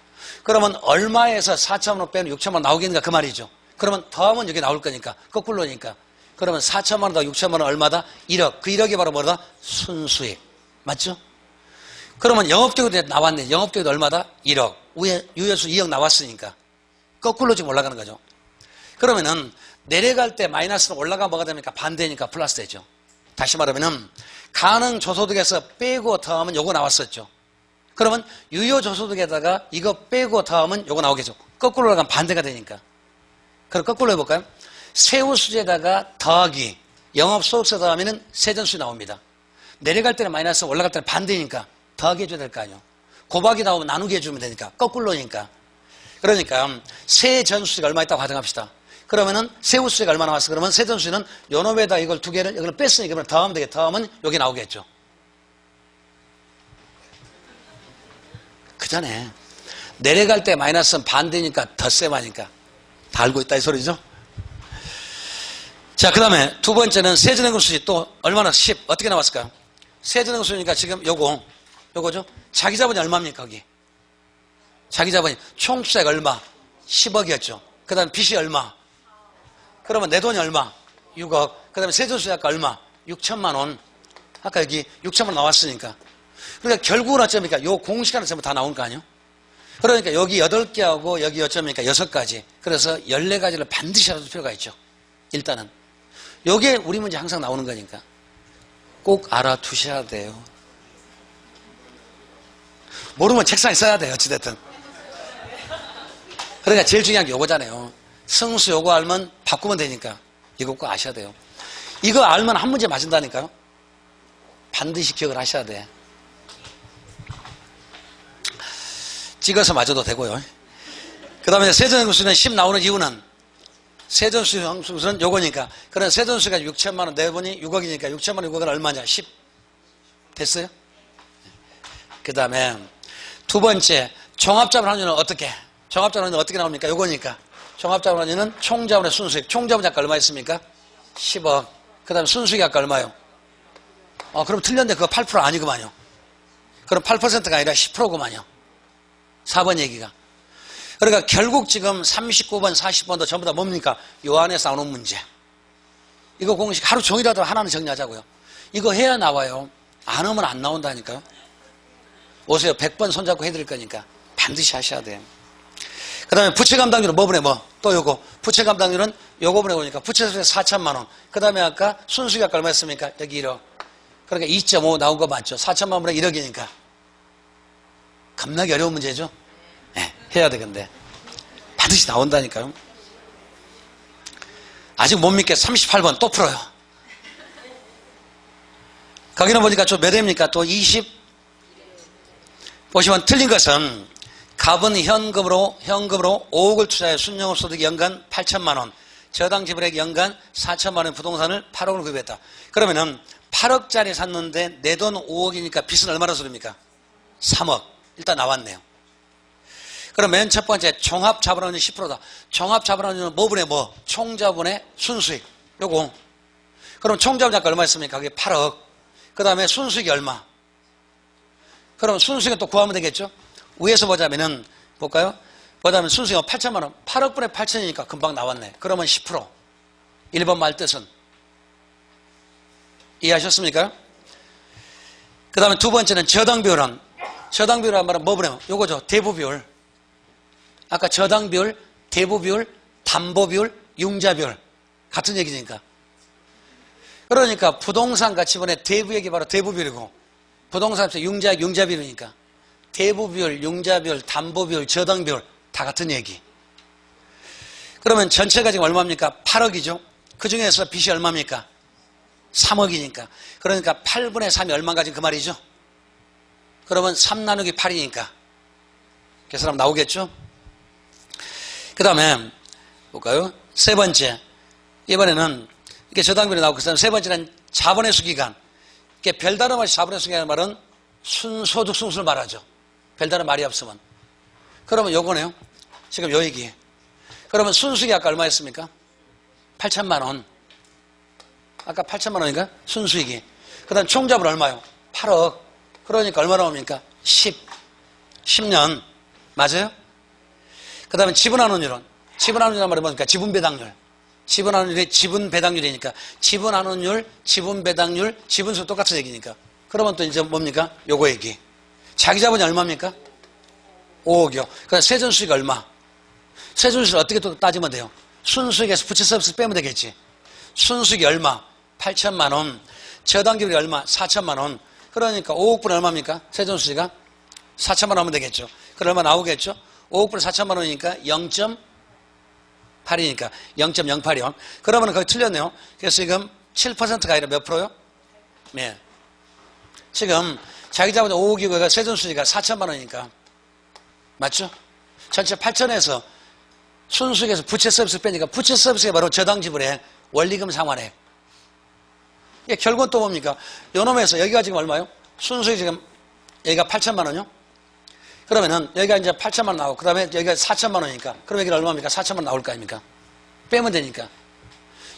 A: 그러면 얼마에서 4천만 원 빼면 6천만 원 나오겠는가 그 말이죠. 그러면 더하면 여기 나올 거니까. 거꾸로니까. 그러면 4천만 원 더 6천만 원 얼마다? 1억. 그 1억이 바로 뭐다? 순수익. 맞죠? 그러면 영업적으로 나왔네. 영업적으로 얼마다? 1억. 위에 유효수 2억 나왔으니까. 거꾸로 지금 올라가는 거죠. 그러면은 내려갈 때 마이너스로 올라가 뭐가 됩니까? 반대니까 플러스 되죠. 다시 말하면은 가능 저소득에서 빼고 더하면 요거 나왔었죠. 그러면 유효 저소득에다가 이거 빼고 더하면 요거 나오겠죠. 거꾸로 올라가면 반대가 되니까. 그럼 거꾸로 해볼까요? 세후수지에다가 더하기 영업소득세 더하면은 세전수지 나옵니다. 내려갈 때는 마이너스, 올라갈 때는 반대니까 더하기 해줘야 될 거 아니에요. 곱하기 나오면 나누기 해주면 되니까 거꾸로니까. 그러니까 세전수지가 얼마 있다고 가정합시다. 그러면은 세후수지가 얼마 나왔어? 그러면 세전수지는 요 놈에다 이걸 두 개를 이걸 뺐으니까 그러면 더하면 되겠다. 더하면 여기 나오겠죠. 그 전에 내려갈 때 마이너스는 반대니까 덧셈하니까 다 알고 있다 이 소리죠. 자, 그 다음에 두 번째는 세전액수지 또 얼마나 10 어떻게 나왔을까요? 세전액수지니까 지금 요거죠. 자기 자본이 얼마입니까 거기? 자기 자본이 총 투자액 얼마? 10억이었죠. 그 다음에 빚이 얼마? 그러면 내 돈이 얼마? 6억. 그 다음에 세전수지 아까 얼마? 6천만 원. 아까 여기 6천만 원 나왔으니까. 그러니까 결국은 어쩌니까 요 공식 하나 전부 다 나온 거 아니에요? 그러니까 여기 8개하고 여기 어쩌니까 6가지. 그래서 14가지를 반드시 알아둘 필요가 있죠. 일단은. 요게 우리 문제 항상 나오는 거니까. 꼭 알아두셔야 돼요. 모르면 책상에 써야 돼요. 어찌됐든. 그러니까 제일 중요한 게 요거잖아요. 승수 요거 알면 바꾸면 되니까. 이거 꼭 아셔야 돼요. 이거 알면 한 문제 맞은다니까요. 반드시 기억을 하셔야 돼. 찍어서 맞아도 되고요. 그 다음에 세전수는 10 나오는 이유는 세전수는 요거니까. 그런 세전수가 6천만 원 내보니 6억이니까 6천만 원 6억은 얼마냐? 10. 됐어요? 그 다음에 두 번째 종합자본환율은 어떻게? 종합자본환율은 어떻게 나옵니까? 요거니까. 종합자본환율은 총자본의 순수익. 총자본이 아까 얼마 있습니까? 10억. 그 다음에 순수익이 아까 얼마요? 그럼 틀렸는데 그거 8% 아니구만요. 그럼 8%가 아니라 10%구만요. 4번 얘기가. 그러니까 결국 지금 39번, 40번도 전부 다 뭡니까? 요 안에서 나오는 문제. 이거 공식 하루 종일이라도 하나는 정리하자고요. 이거 해야 나와요. 안 하면 안 나온다니까요. 오세요. 100번 손잡고 해드릴 거니까 반드시 하셔야 돼요. 그 다음에 부채감당률은 뭐 분해 뭐? 또 요거. 부채감당률은 요거 분해 보니까 부채수익 4천만 원. 그 다음에 아까 순수익 아까 얼마 했습니까? 여기 1억. 그러니까 2.5 나온 거 맞죠? 4천만 원에 1억이니까. 겁나게 어려운 문제죠? 네, 해야 돼, 근데. 반드시 나온다니까요. 아직 못 믿게 38번 또 풀어요. 거기는 보니까 좀 몇 회입니까? 또 20. 보시면 틀린 것은 갑은 현금으로 5억을 투자해 순영업소득 연간 8천만 원, 저당 지불액 연간 4천만 원 부동산을 8억을 구입했다. 그러면은 8억짜리 샀는데 내 돈 5억이니까 빚은 얼마나 소립니까? 3억. 일단 나왔네요. 그럼 맨 첫 번째 종합자본환율 10%다. 종합자본환율은 뭐분의 뭐? 총자본의 순수익. 요거. 그럼 총자본 아까 얼마 있습니까? 그게 8억. 그 다음에 순수익이 얼마? 그럼 순수익은 또 구하면 되겠죠? 위에서 보자면은 볼까요? 보자면 순수익은 8천만 원. 8억분의 8천이니까 금방 나왔네. 그러면 10%. 1번 말 뜻은 이해하셨습니까? 그 다음에 두 번째는 저당비율은 저당비율이란 말은 뭐 보내면 요거죠. 대부비율. 아까 저당비율, 대부비율, 담보비율, 융자비율 같은 얘기니까. 그러니까 부동산 가치분의 대부액이 바로 대부비율이고 부동산에서 융자비율이니까 대부비율, 융자비율, 담보비율, 저당비율 다 같은 얘기. 그러면 전체가 지금 얼마입니까? 8억이죠. 그 중에서 빚이 얼마입니까? 3억이니까. 그러니까 8분의 3이 얼마인가 그 말이죠. 그러면 3 나누기 8이니까 계산하면 나오겠죠. 그 다음에 볼까요? 세 번째. 이번에는 이렇게 저당비율이 나오고 그 다음에 세 번째는 자본의 수기간. 이게 별다른 말이 자본의 수기간의 말은 순소득 순수를 말하죠. 별다른 말이 없으면. 그러면 요거네요. 지금 요 얘기. 그러면 순수익이 아까 얼마였습니까? 8천만 원. 아까 8천만 원인가? 순수익이. 그 다음 총자본 얼마요? 8억. 그러니까 얼마 나옵니까? 10년. 맞아요? 그 다음에 지분환원율은? 지분환원율이란 말이 뭡니까? 지분배당률. 지분환원율이 지분배당률이니까 지분환원율, 지분배당률, 지분수 똑같은 얘기니까. 그러면 또 이제 뭡니까? 요거 얘기. 자기 자본이 얼마입니까? 5억이요. 그 다음 세전수익 얼마? 세전수익을 어떻게 또 따지면 돼요? 순수익에서 부채 서비스 빼면 되겠지. 순수익이 얼마? 8천만 원. 저당기율이 얼마? 4천만 원. 그러니까 5억분의 얼마입니까? 세전수익가 4천만 원 하면 되겠죠. 그럼 얼마 나오겠죠? 5억분의 4천만 원이니까 0.8이니까 0.08이요. 그러면 거기 틀렸네요. 그래서 지금 7%가 아니라 몇 프로요? 네. 지금 자기 자본이 5억이고 세전수익가 4천만 원이니까 맞죠? 전체 8천에서 순수익에서 부채 서비스 빼니까 부채 서비스가 바로 저당지불의 원리금 상환액. 이게 결국은 또 뭡니까? 요놈에서 여기가 지금 얼마요? 순수익 지금 여기가 8천만 원이요? 그러면은 여기가 이제 8천만 원 나오고 그 다음에 여기가 4천만 원이니까 그럼 여기가 얼마입니까? 4천만 원 나올 거 아닙니까? 빼면 되니까.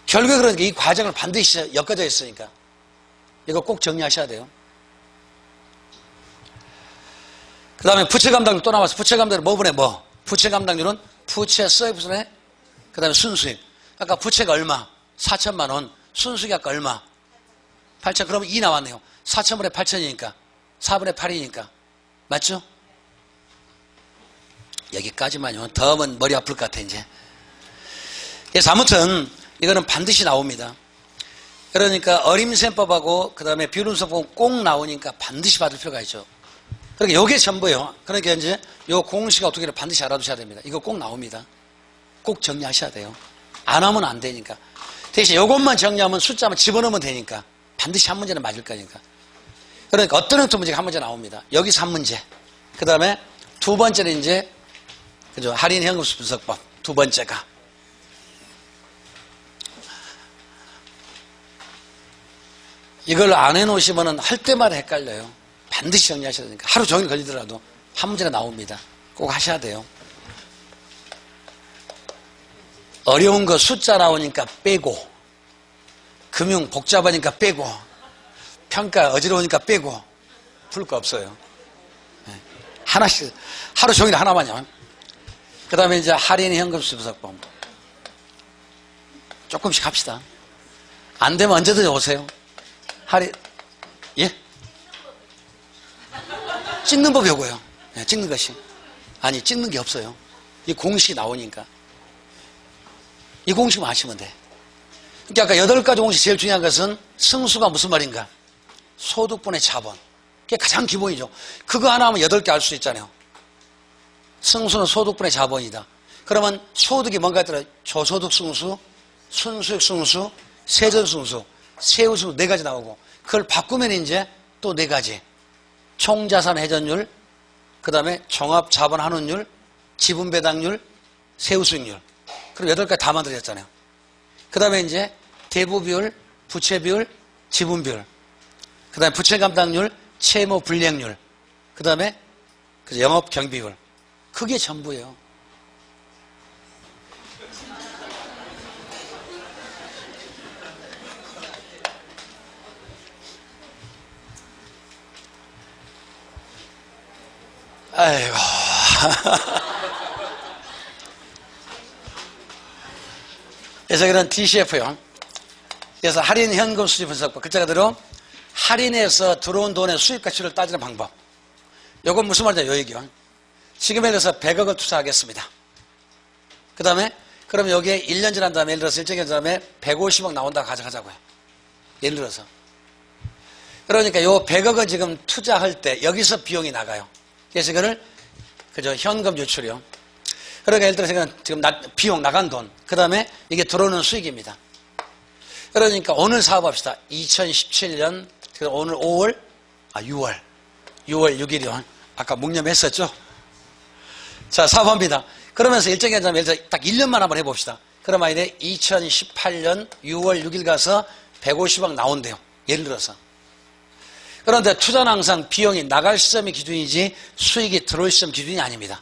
A: 결국에 그러니까 이 과정을 반드시 엮어져 있으니까 이거 꼭 정리하셔야 돼요. 그 다음에 부채 감당률 또 나와서 부채 감당률 뭐분의 뭐? 부채 감당률은 부채 서비스분의 그 다음에 순수익. 아까 부채가 얼마? 4천만 원. 순수익이 아까 얼마? 8천. 그러면 2 나왔네요. 4천분의 8천이니까 4분의 8이니까 맞죠? 여기까지만요. 더 하면 머리 아플 것 같아 이제. 그래서 아무튼 이거는 반드시 나옵니다. 그러니까 어림셈법하고 그 다음에 비율분석법 꼭 나오니까 반드시 받을 필요가 있죠. 그러니까 이게 전부예요. 그러니까 이제 요 공식 어떻게를 반드시 알아두셔야 됩니다. 이거 꼭 나옵니다. 꼭 정리하셔야 돼요. 안 하면 안 되니까. 대신 이것만 정리하면 숫자만 집어넣으면 되니까 반드시 한 문제는 맞을 거니까. 그러니까 어떤 형태 문제가 한 문제 나옵니다. 여기서 한 문제. 그 다음에 두 번째는 이제 그죠? 할인 현금 분석법 두 번째가. 이걸 안 해놓으시면 할 때마다 헷갈려요. 반드시 정리하셔야 되니까. 하루 종일 걸리더라도 한 문제가 나옵니다. 꼭 하셔야 돼요. 어려운 거 숫자 나오니까 빼고, 금융 복잡하니까 빼고, 평가 어지러우니까 빼고, 풀 거 없어요. 하나씩, 하루 종일 하나만요. 그 다음에 이제 할인 현금 분석법. 조금씩 합시다. 안 되면 언제든지 오세요. 할인, 예? 찍는 법이 요거예요. 네, 찍는 것이. 아니, 찍는 게 없어요. 이 공식이 나오니까. 이 공식만 아시면 돼. 그러니까 아까 8가지 공식 제일 중요한 것은 승수가 무슨 말인가? 소득분의 자본. 그게 가장 기본이죠. 그거 하나 하면 8개 알 수 있잖아요. 승수는 소득분의 자본이다. 그러면 소득이 뭔가 있더라. 저소득 승수, 순수익 승수, 세전 승수, 세후 승수 4가지 나오고 그걸 바꾸면 이제 또 4가지. 총자산 회전율, 그 다음에 종합자본 환원율, 지분배당률, 세후수익률. 그럼 8가지 다 만들어졌잖아요. 그 다음에 이제 대부비율, 부채비율, 지분비율. 그 다음에 부채감당률, 채무 불이행률. 그 다음에 영업경비율. 그게 전부예요. 아이고. 그래서 이런 DCF요. 그래서 할인 현금 수지 분석법. 글자 그대로 할인해서 들어온 돈의 수입 가치를 따지는 방법. 요건 무슨 말이냐, 요 얘기요. 지금 예를 들어서 100억을 투자하겠습니다. 그 다음에, 그럼 여기에 1년 지난 다음에, 예를 들어서 일정한 다음에 150억 나온다고 가져가자고요. 예를 들어서. 그러니까 요 100억을 지금 투자할 때, 여기서 비용이 나가요. 그래서 이거를, 그죠, 현금 유출이요. 그러니까 예를 들어서 지금 비용 나간 돈, 그 다음에 이게 들어오는 수익입니다. 그러니까 오늘 사업합시다. 2017년, 오늘 6월 6일이요. 아까 묵념했었죠? 자, 사업합니다. 그러면서 일정한 다음에 예를 들어 딱 1년만 한번 해봅시다. 그러면 이제 2018년 6월 6일 가서 150억 나온대요. 예를 들어서. 그런데 투자는 항상 비용이 나갈 시점이 기준이지 수익이 들어올 시점 기준이 아닙니다.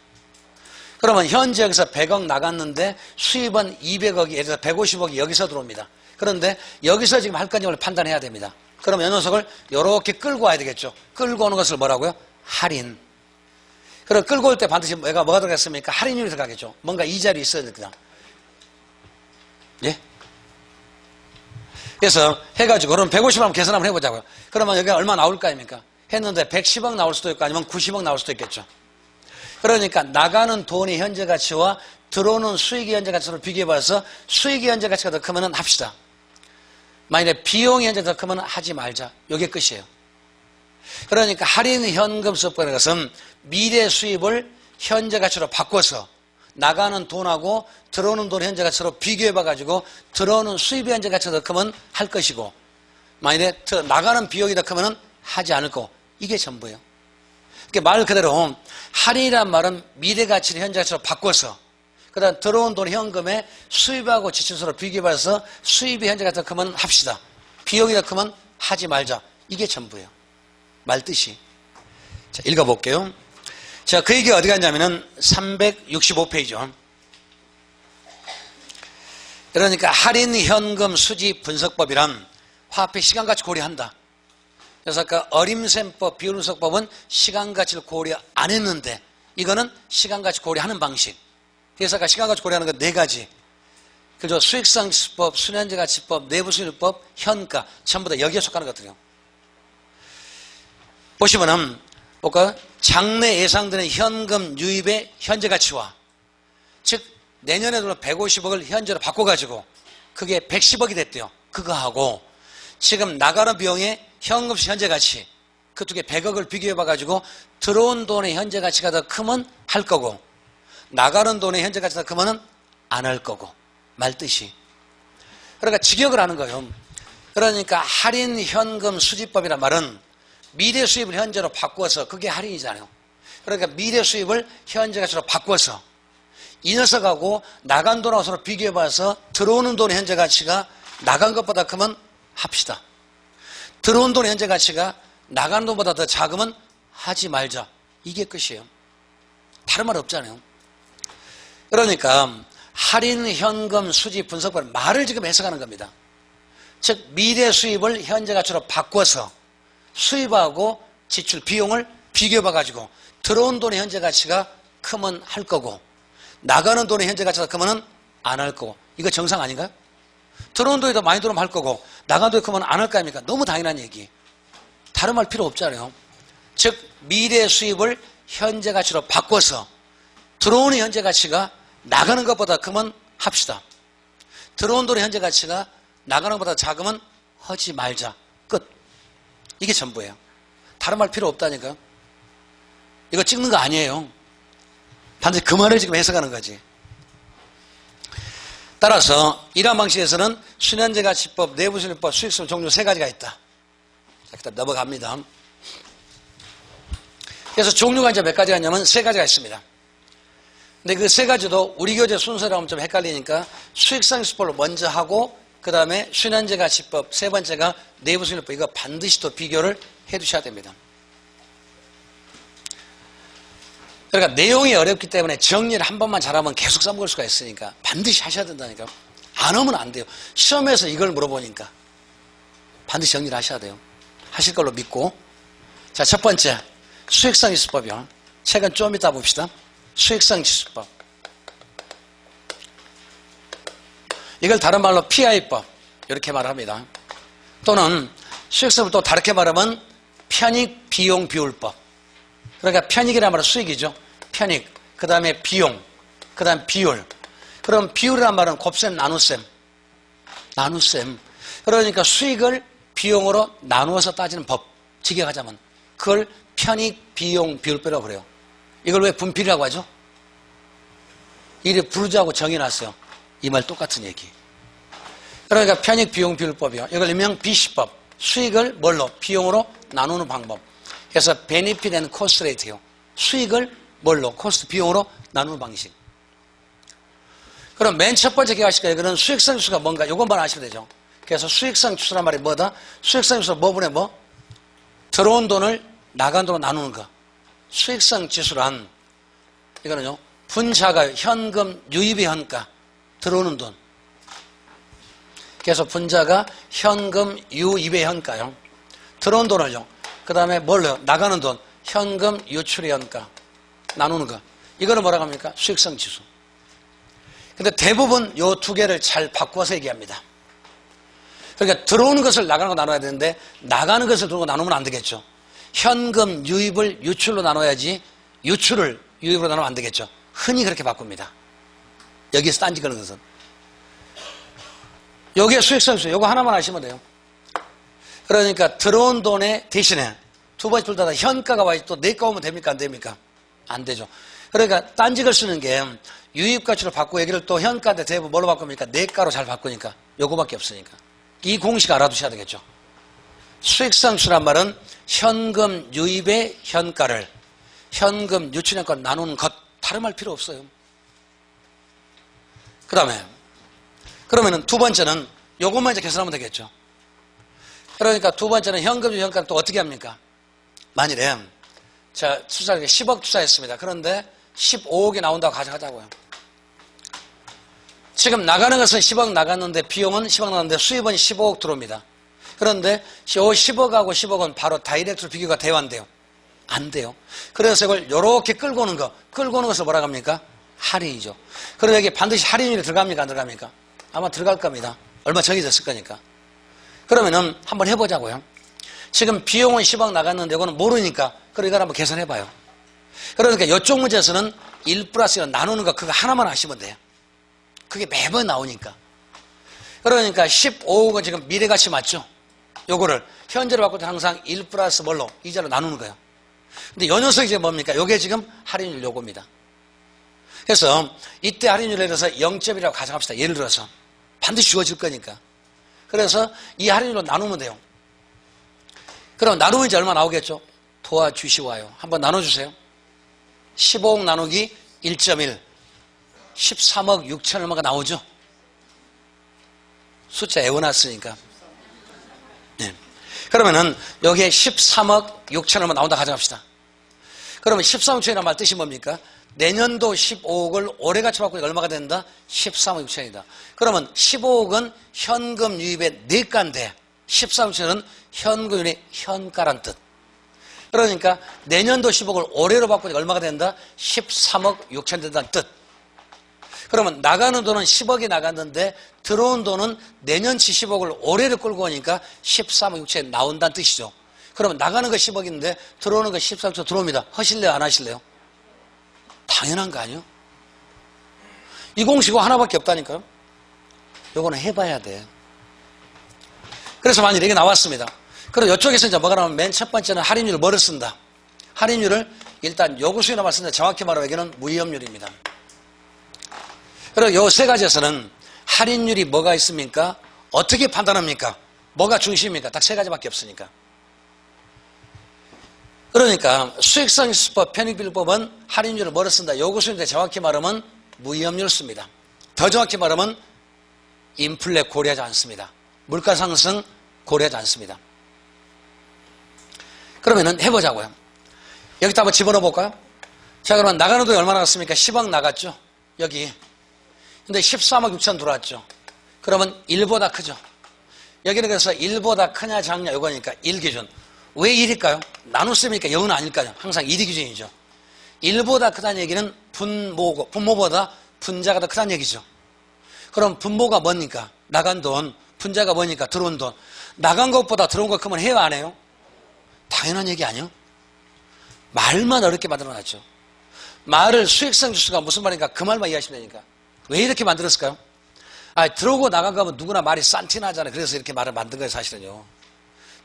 A: 그러면 현재 여기서 100억 나갔는데 수입은 200억이, 예를 들어서 150억이 여기서 들어옵니다. 그런데 여기서 지금 할 건지 판단해야 됩니다. 그러면 이 녀석을 이렇게 끌고 와야 되겠죠. 끌고 오는 것을 뭐라고요? 할인. 그럼 끌고 올 때 반드시 뭐가 들어갔습니까? 할인율이 들어가겠죠. 뭔가 이자율이 있어야 됩니다. 예? 그래서 해가지고 그럼 150억 한번 계산 한번 해보자고요. 그러면 여기가 얼마 나올 거 아닙니까? 했는데 110억 나올 수도 있고 아니면 90억 나올 수도 있겠죠. 그러니까 나가는 돈의 현재 가치와 들어오는 수익의 현재 가치로 비교해봐서 수익의 현재 가치가 더 크면 합시다. 만약에 비용의 현재 더 크면 하지 말자. 이게 끝이에요. 그러니까 할인 현금 수법이라는 것은 미래 수입을 현재 가치로 바꿔서 나가는 돈하고 들어오는 돈 현재 가치로 비교해봐가지고 들어오는 수입의 현재 가치가 더 크면 할 것이고 만약에 나가는 비용이 더 크면 하지 않을 거고 이게 전부예요. 그러니까 말 그대로 할인이란 말은 미래 가치를 현재 가치로 바꿔서 그 다음 들어온 돈 현금에 수입하고 지출서로 비교해봐서 수입이 현재 가치가 더 크면 합시다. 비용이 더 크면 하지 말자. 이게 전부예요. 말 뜻이. 자, 읽어볼게요. 자, 그 얘기가 어디 갔냐면은 365페이지죠. 그러니까 할인 현금 수지 분석법이란 화폐 시간가치 고려한다. 그래서 아까 어림셈법, 비율분석법은 시간가치를 고려 안 했는데 이거는 시간가치 고려하는 방식. 그래서 아까 시간가치 고려하는 거 4가지. 그죠? 수익성지수법, 순현재가치법, 내부수익법, 현가 전부 다 여기에 속하는 것들이요. 보시면은 볼까요? 장래 예상되는 현금 유입의 현재 가치와 즉 내년에 들어 150억을 현재로 바꿔가지고 그게 110억이 됐대요. 그거하고 지금 나가는 비용의 현금 현재 가치 그 두 개 100억을 비교해봐가지고 들어온 돈의 현재 가치가 더 크면 할 거고 나가는 돈의 현재 가치가 더 크면 안 할 거고 말뜻이. 그러니까 직역을 하는 거예요. 그러니까 할인 현금 수지법이란 말은 미래 수입을 현재로 바꿔서 그게 할인이잖아요. 그러니까 미래 수입을 현재 가치로 바꿔서 이 녀석하고 나간 돈하고 서로 비교해봐서 들어오는 돈의 현재 가치가 나간 것보다 크면 합시다. 들어온 돈의 현재 가치가 나간 돈보다 더 작으면 하지 말자. 이게 끝이에요. 다른 말 없잖아요. 그러니까 할인 현금 수지 분석법 말을 지금 해석하는 겁니다. 즉 미래 수입을 현재 가치로 바꿔서 수입하고 지출 비용을 비교해봐가지고 들어온 돈의 현재 가치가 크면 할 거고 나가는 돈의 현재 가치가 크면 안 할 거고 이거 정상 아닌가요? 들어온 돈이 더 많이 들어오면 할 거고 나가는 돈이 크면 안 할 거 아닙니까? 너무 당연한 얘기. 다른 말 필요 없잖아요. 즉 미래 수입을 현재 가치로 바꿔서 들어오는 현재 가치가 나가는 것보다 크면 합시다. 들어온 돈의 현재 가치가 나가는 것보다 작으면 하지 말자. 끝. 이게 전부예요. 다른 말 필요 없다니까요. 이거 찍는 거 아니에요. 반드시 그 말을 지금 해석하는 거지. 따라서 이러한 방식에서는 순현재가치법, 내부순위법, 수익성 종류 3가지가 있다. 자, 그다음 넘어갑니다. 그래서 종류가 이제 몇 가지가 있냐면 3가지가 있습니다. 근데 그 3가지도 우리 교재 순서로 하면 좀 헷갈리니까 수익성지수법을 먼저 하고 그 다음에 순현재가치법, 3번째가 내부순위법 이거 반드시 또 비교를 해 두셔야 됩니다. 그러니까 내용이 어렵기 때문에 정리를 한 번만 잘하면 계속 써먹을 수가 있으니까 반드시 하셔야 된다니까. 안 하면 안 돼요. 시험에서 이걸 물어보니까 반드시 정리를 하셔야 돼요. 하실 걸로 믿고. 자, 첫 번째 수익성지수법이요. 책은 좀 이따 봅시다. 수익성지수법. 이걸 다른 말로 PI법 이렇게 말합니다. 또는 수익성을 또 다르게 말하면 편익비용비율법. 그러니까 편익이란 말은 수익이죠. 편익, 그 다음에 비용, 그 다음 비율. 그럼 비율이란 말은 곱셈, 나눗셈. 나눗셈. 그러니까 수익을 비용으로 나누어서 따지는 법. 직역하자면. 그걸 편익비용비율법이라고 그래요. 이걸 왜 분필이라고 하죠? 이래 부르자고 정해놨어요. 이 말 똑같은 얘기. 그러니까 편익비용비율법이요. 이걸 일명 BC법. 수익을 뭘로? 비용으로 나누는 방법. 그래서 베니핏 앤 코스트 레이트요. 수익을 뭘로? 코스트 비용으로 나누는 방식. 그럼 맨 첫 번째 기억하실 거예요. 이거는 수익성 지수가 뭔가 이것만 아시면 되죠. 그래서 수익성 지수란 말이 뭐다? 수익성 지수 뭐분의 뭐? 들어온 돈을 나간 돈으로 나누는 거. 수익성 지수란 이거는요. 분자가 현금 유입의 현가, 들어오는 돈. 그래서 분자가 현금 유입의 현가요. 들어온 돈을요. 그 다음에 뭘요? 나가는 돈, 현금 유출의 현가. 나누는 거. 이거는 뭐라고 합니까? 수익성 지수. 근데 대부분 요 두 개를 잘 바꿔서 얘기합니다. 그러니까 들어오는 것을 나가는 거 나눠야 되는데 나가는 것을 들어오는 거 나누면 안 되겠죠. 현금 유입을 유출로 나눠야지 유출을 유입으로 나누면 안 되겠죠. 흔히 그렇게 바꿉니다. 여기에서 딴지 거는 것은. 여기에 수익성 지수. 요거 하나만 아시면 돼요. 그러니까 들어온 돈의 대신에 두 번째 둘 다 현가가 와야지 또 내가 오면 됩니까? 안 됩니까? 안 되죠. 그러니까 딴지를 쓰는 게 유입가치로 바꾸고 얘기를 또 현가인데 대부분 뭘로 바꿉니까? 내가로 잘 바꾸니까 요거밖에 없으니까 이 공식 알아두셔야 되겠죠. 수익성수란 말은 현금 유입의 현가를 현금 유출 현가로 나누는 것, 다른 말 필요 없어요. 그 다음에 그러면은 두 번째는 요것만 이제 계산하면 되겠죠. 그러니까 두 번째는 현금 유입 현가는 또 어떻게 합니까? 만일에 자 투자를 10억 투자했습니다. 그런데 15억이 나온다고 가정하자고요. 지금 나가는 것은 10억 나갔는데 비용은 10억 나갔는데 수입은 15억 들어옵니다. 그런데 요 10억하고 10억은 바로 다이렉트로 비교가 돼야 안 돼요? 안 돼요. 그래서 이걸 요렇게 끌고 오는 거, 끌고 오는 것을 뭐라고 합니까? 할인이죠. 그럼 여기 반드시 할인율이 들어갑니까? 안 들어갑니까? 아마 들어갈 겁니다. 얼마 정해졌을 거니까. 그러면은 한번 해보자고요. 지금 비용은 10억 나갔는데 이거는 모르니까 그럼 이걸 한번 계산해봐요. 그러니까 이쪽 문제에서는 1 플러스 1 나누는 거 그거 하나만 하시면 돼요. 그게 매번 나오니까. 그러니까 15억은 지금 미래가치 맞죠? 요거를 현재로 바꿀 때 항상 1 플러스 뭘로? 이자로 나누는 거예요. 근데 요 녀석이 지금 뭡니까? 요게 지금 할인율 요겁니다. 그래서 이때 할인율에 대해서 0점이라고 가정합시다. 예를 들어서 반드시 주어질 거니까. 그래서 이 할인율로 나누면 돼요. 그럼 나누면 이제 얼마 나오겠죠? 도와주시와요. 한번 나눠주세요. 15억 나누기 1.1 13억 6천 얼마가 나오죠? 숫자 애워놨으니까. 네. 그러면은 여기에 13억 6천 얼마 나온다 가정합시다. 그러면 13억 6천이라는 말 뜻이 뭡니까? 내년도 15억을 올해같이 바꾸니까 얼마가 된다? 13억 6천이다. 그러면 15억은 현금 유입의 내가인데 13억 6천은 현금 유입의 현가란 뜻. 그러니까 내년도 10억을 올해로 바꾸니까 얼마가 된다? 13억 6천 된다는 뜻. 그러면 나가는 돈은 10억이 나갔는데 들어온 돈은 내년치 10억을 올해로 끌고 오니까 13억 6천이 나온다는 뜻이죠. 그러면 나가는 거 10억인데 들어오는 거 13억 6천 들어옵니다. 하실래요? 안 하실래요? 당연한 거 아니에요? 이 공식은 하나밖에 없다니까요. 요거는 해봐야 돼. 그래서 만일 이게 나왔습니다. 그럼 이쪽에서 이제 뭐가 나오면 맨 첫 번째는 할인율을 뭐를 쓴다? 할인율을 일단 요구수익률만 쓴다. 정확히 말하면 여기는 무이업률입니다. 그리고 요 세 가지에서는 할인율이 뭐가 있습니까? 어떻게 판단합니까? 뭐가 중심입니까? 딱 세 가지밖에 없으니까. 그러니까 수익성 수법, 편익비율법은 할인율을 뭐를 쓴다? 요구수익률인데 정확히 말하면 무이업률을 씁니다. 더 정확히 말하면 인플레 고려하지 않습니다. 물가 상승 고려하지 않습니다. 그러면은 해보자고요. 여기다 한번 집어넣어 볼까요? 자, 그러면 나가는 돈이 얼마 나갔습니까? 10억 나갔죠? 여기. 근데 13억 6천 들어왔죠? 그러면 1보다 크죠? 여기는 그래서 1보다 크냐 작냐 요거니까 1 기준. 왜 1일까요? 나눴으니까 0은 아닐까요? 항상 1이 기준이죠. 1보다 크다는 얘기는 분모보다 분자가 더 크다는 얘기죠. 그럼 분모가 뭡니까? 나간 돈. 분자가 뭐니까? 들어온 돈. 나간 것보다 들어온 것 크면 해요 안 해요? 당연한 얘기 아니에요? 말만 어렵게 만들어놨죠. 말을 수익성 지수가 무슨 말인가 그 말만 이해하시면 되니까. 왜 이렇게 만들었을까요? 들어오고 나간 거면 누구나 말이 싼티나잖아요. 그래서 이렇게 말을 만든 거예요 사실은요.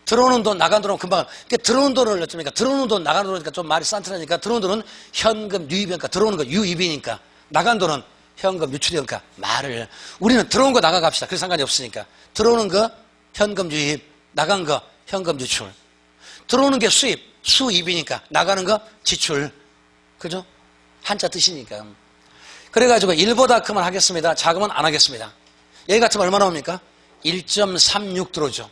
A: 들어오는 돈 나간 돈은 금방 들어오는 돈을 어쩌니까 들어오는 돈 나가는 돈이니까 좀 말이 싼티나니까 들어오는 돈은 현금 유입이니까 들어오는 거 유입이니까 나간 돈은 현금 유출이니까 말을 우리는 들어온 거 나가 갑시다. 그래서 상관이 없으니까 들어오는 거 현금 유입 나간 거 현금 유출 들어오는 게 수입이니까 나가는 거 지출 그죠? 한자 뜻이니까 그래가지고 1보다 크면 하겠습니다. 작으면 안 하겠습니다. 얘 같으면 얼마 나옵니까? 1.36 들어오죠.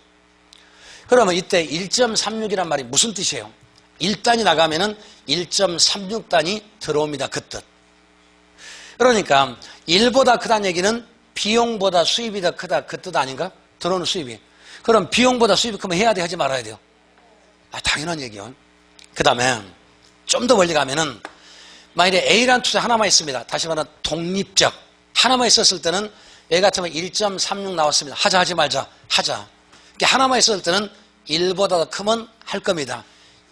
A: 그러면 이때 1.36이란 말이 무슨 뜻이에요? 1단이 나가면은 1.36단이 들어옵니다. 그 뜻. 그러니까 일보다 크다는 얘기는 비용보다 수입이 더 크다 그 뜻 아닌가? 들어오는 수입이. 그럼 비용보다 수입이 크면 해야 돼 하지 말아야 돼요? 당연한 얘기요. 그 다음에 좀 더 멀리 가면은 만일에 A라는 투자 하나만 있습니다. 다시 말하면 독립적. 하나만 있었을 때는 A 같으면 1.36 나왔습니다. 하자 하지 말자. 하자. 하나만 있었을 때는 1보다 더 크면 할 겁니다.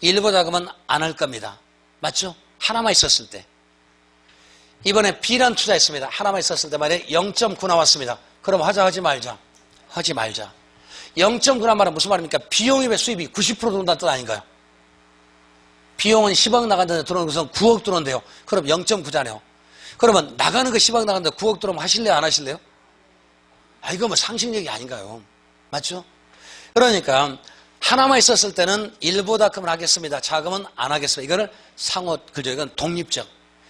A: 1보다 크면 안 할 겁니다. 맞죠? 하나만 있었을 때. 이번에 B라는 투자 있습니다. 하나만 있었을 때 말이에요. 0.9 나왔습니다. 그럼 하자 하지 말자. 하지 말자. 0.9란 말은 무슨 말입니까? 비용이 왜 수입이 90% 들어온다는 뜻 아닌가요? 비용은 10억 나간다는데 들어오는 것은 9억 들어온대요. 그럼 0.9잖아요. 그러면 나가는 거 10억 나가는데 9억 들어오면 하실래요? 안 하실래요? 이거 뭐 상식력이 아닌가요? 맞죠? 그러니까 하나만 있었을 때는 1보다 크면 하겠습니다. 작으면 안 하겠습니다. 이거를 상호, 그죠? 이건 독립적.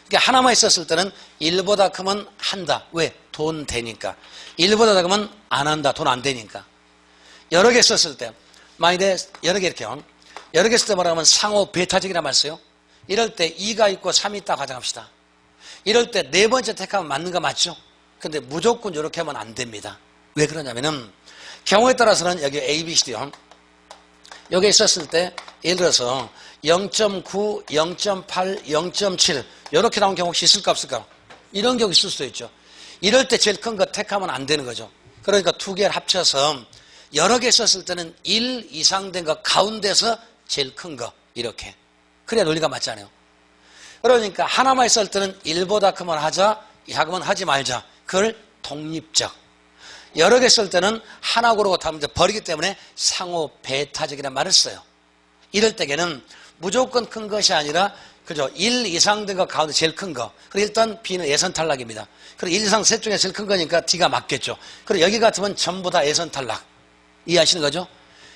A: 그러니까 하나만 있었을 때는 1보다 크면 한다. 왜? 돈 되니까. 1보다 작으면 안 한다. 돈 안 되니까. 여러 개 썼을 때, 만일에 여러 개 이렇게요. 여러 개 쓸 때 뭐라고 하면 상호 배타적이라 말 써요. 이럴 때 2가 있고 3이 있다 가정합시다. 이럴 때 네 번째 택하면 맞는 거 맞죠? 근데 무조건 이렇게 하면 안 됩니다. 왜 그러냐면은 경우에 따라서는 여기 A, B, C요. 여기 있었을 때 예를 들어서 0.9, 0.8, 0.7 이렇게 나온 경우 혹시 있을까 없을까? 이런 경우 있을 수도 있죠. 이럴 때 제일 큰 거 택하면 안 되는 거죠. 그러니까 두 개를 합쳐서 여러 개 썼을 때는 1 이상 된 거 가운데서 제일 큰 거 이렇게. 그래야 논리가 맞잖아요. 그러니까 하나만 있을 때는 1보다 크면 하자, 작으면 하지 말자. 그걸 독립적. 여러 개 쓸 때는 하나 고르고 다음 이제 버리기 때문에 상호 배타적이라는 말을 써요. 이럴 때에는 무조건 큰 것이 아니라 그죠? 1 이상 된 거 가운데 제일 큰 거. 그리고 일단 B는 예선 탈락입니다. 그리고 1 이상 셋 중에 제일 큰 거니까 D가 맞겠죠. 그리고 여기 같으면 전부 다 예선 탈락. 이해하시는 거죠?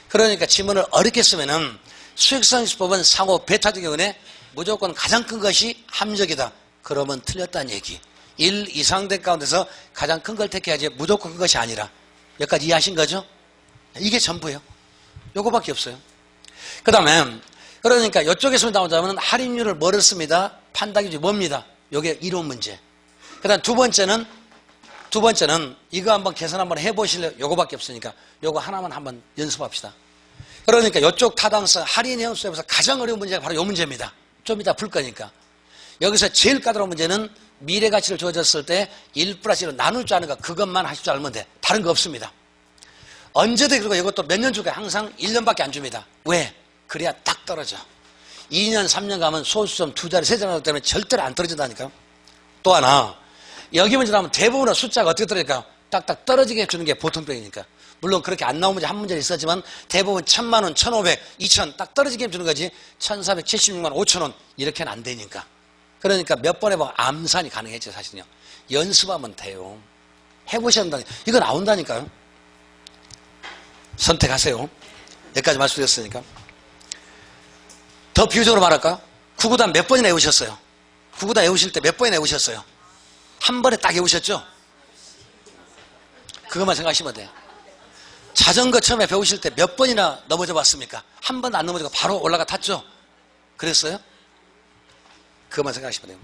A: 그러니까 지문을 어렵게 쓰면은 수익성지법은 상호 배타적 경우에 무조건 가장 큰 것이 함적이다. 그러면 틀렸다는 얘기. 1 이상 된 가운데서 가장 큰 걸 택해야지 무조건 큰 것이 아니라. 여기까지 이해하신 거죠? 이게 전부예요. 요거밖에 없어요. 그 다음에 그러니까 이쪽에서 나오자면 할인율을 뭐를 씁니다? 판단기준이 뭡니다? 요게 이론 문제. 그 다음 두 번째는 이거 한번 계산 한번 해보실래요? 요거밖에 없으니까 요거 하나만 한번 연습합시다. 그러니까 이쪽 타당성 할인 해운수에서 가장 어려운 문제가 바로 요 문제입니다. 좀 이따 풀 거니까. 여기서 제일 까다로운 문제는 미래가치를 주어졌을 때 1 플러스 1로 나눌 줄 아는 거 그것만 하실 줄 알면 돼. 다른 거 없습니다. 언제든 그리고 이것도 몇 년 주게 항상 1년밖에 안 줍니다. 왜? 그래야 딱 떨어져. 2년 3년 가면 소수점 2자리 3자리 나오기 때문에 절대로 안 떨어진다니까요. 또 하나 여기 문제 나오면 대부분의 숫자가 어떻게 떨어질까? 딱딱 떨어지게 해주는 게 보통병이니까. 물론 그렇게 안 나온 문제 한 문제는 있었지만 대부분 1000만원, 1500, 2000 딱 떨어지게 해주는 거지 1476만 5천원 이렇게는 안 되니까. 그러니까 몇 번 해보면 암산이 가능했죠. 사실은요. 연습하면 돼요. 해보셔야 한다니까. 이거 나온다니까요. 선택하세요. 여기까지 말씀드렸으니까. 더 비유적으로 말할까요? 구구단 몇 번이나 외우셨어요? 구구단 외우실 때 몇 번이나 외우셨어요? 한 번에 딱 외우셨죠? 그것만 생각하시면 돼요. 자전거 처음에 배우실 때 몇 번이나 넘어져 봤습니까? 한 번도 안 넘어지고 바로 올라가 탔죠? 그랬어요? 그것만 생각하시면 돼요.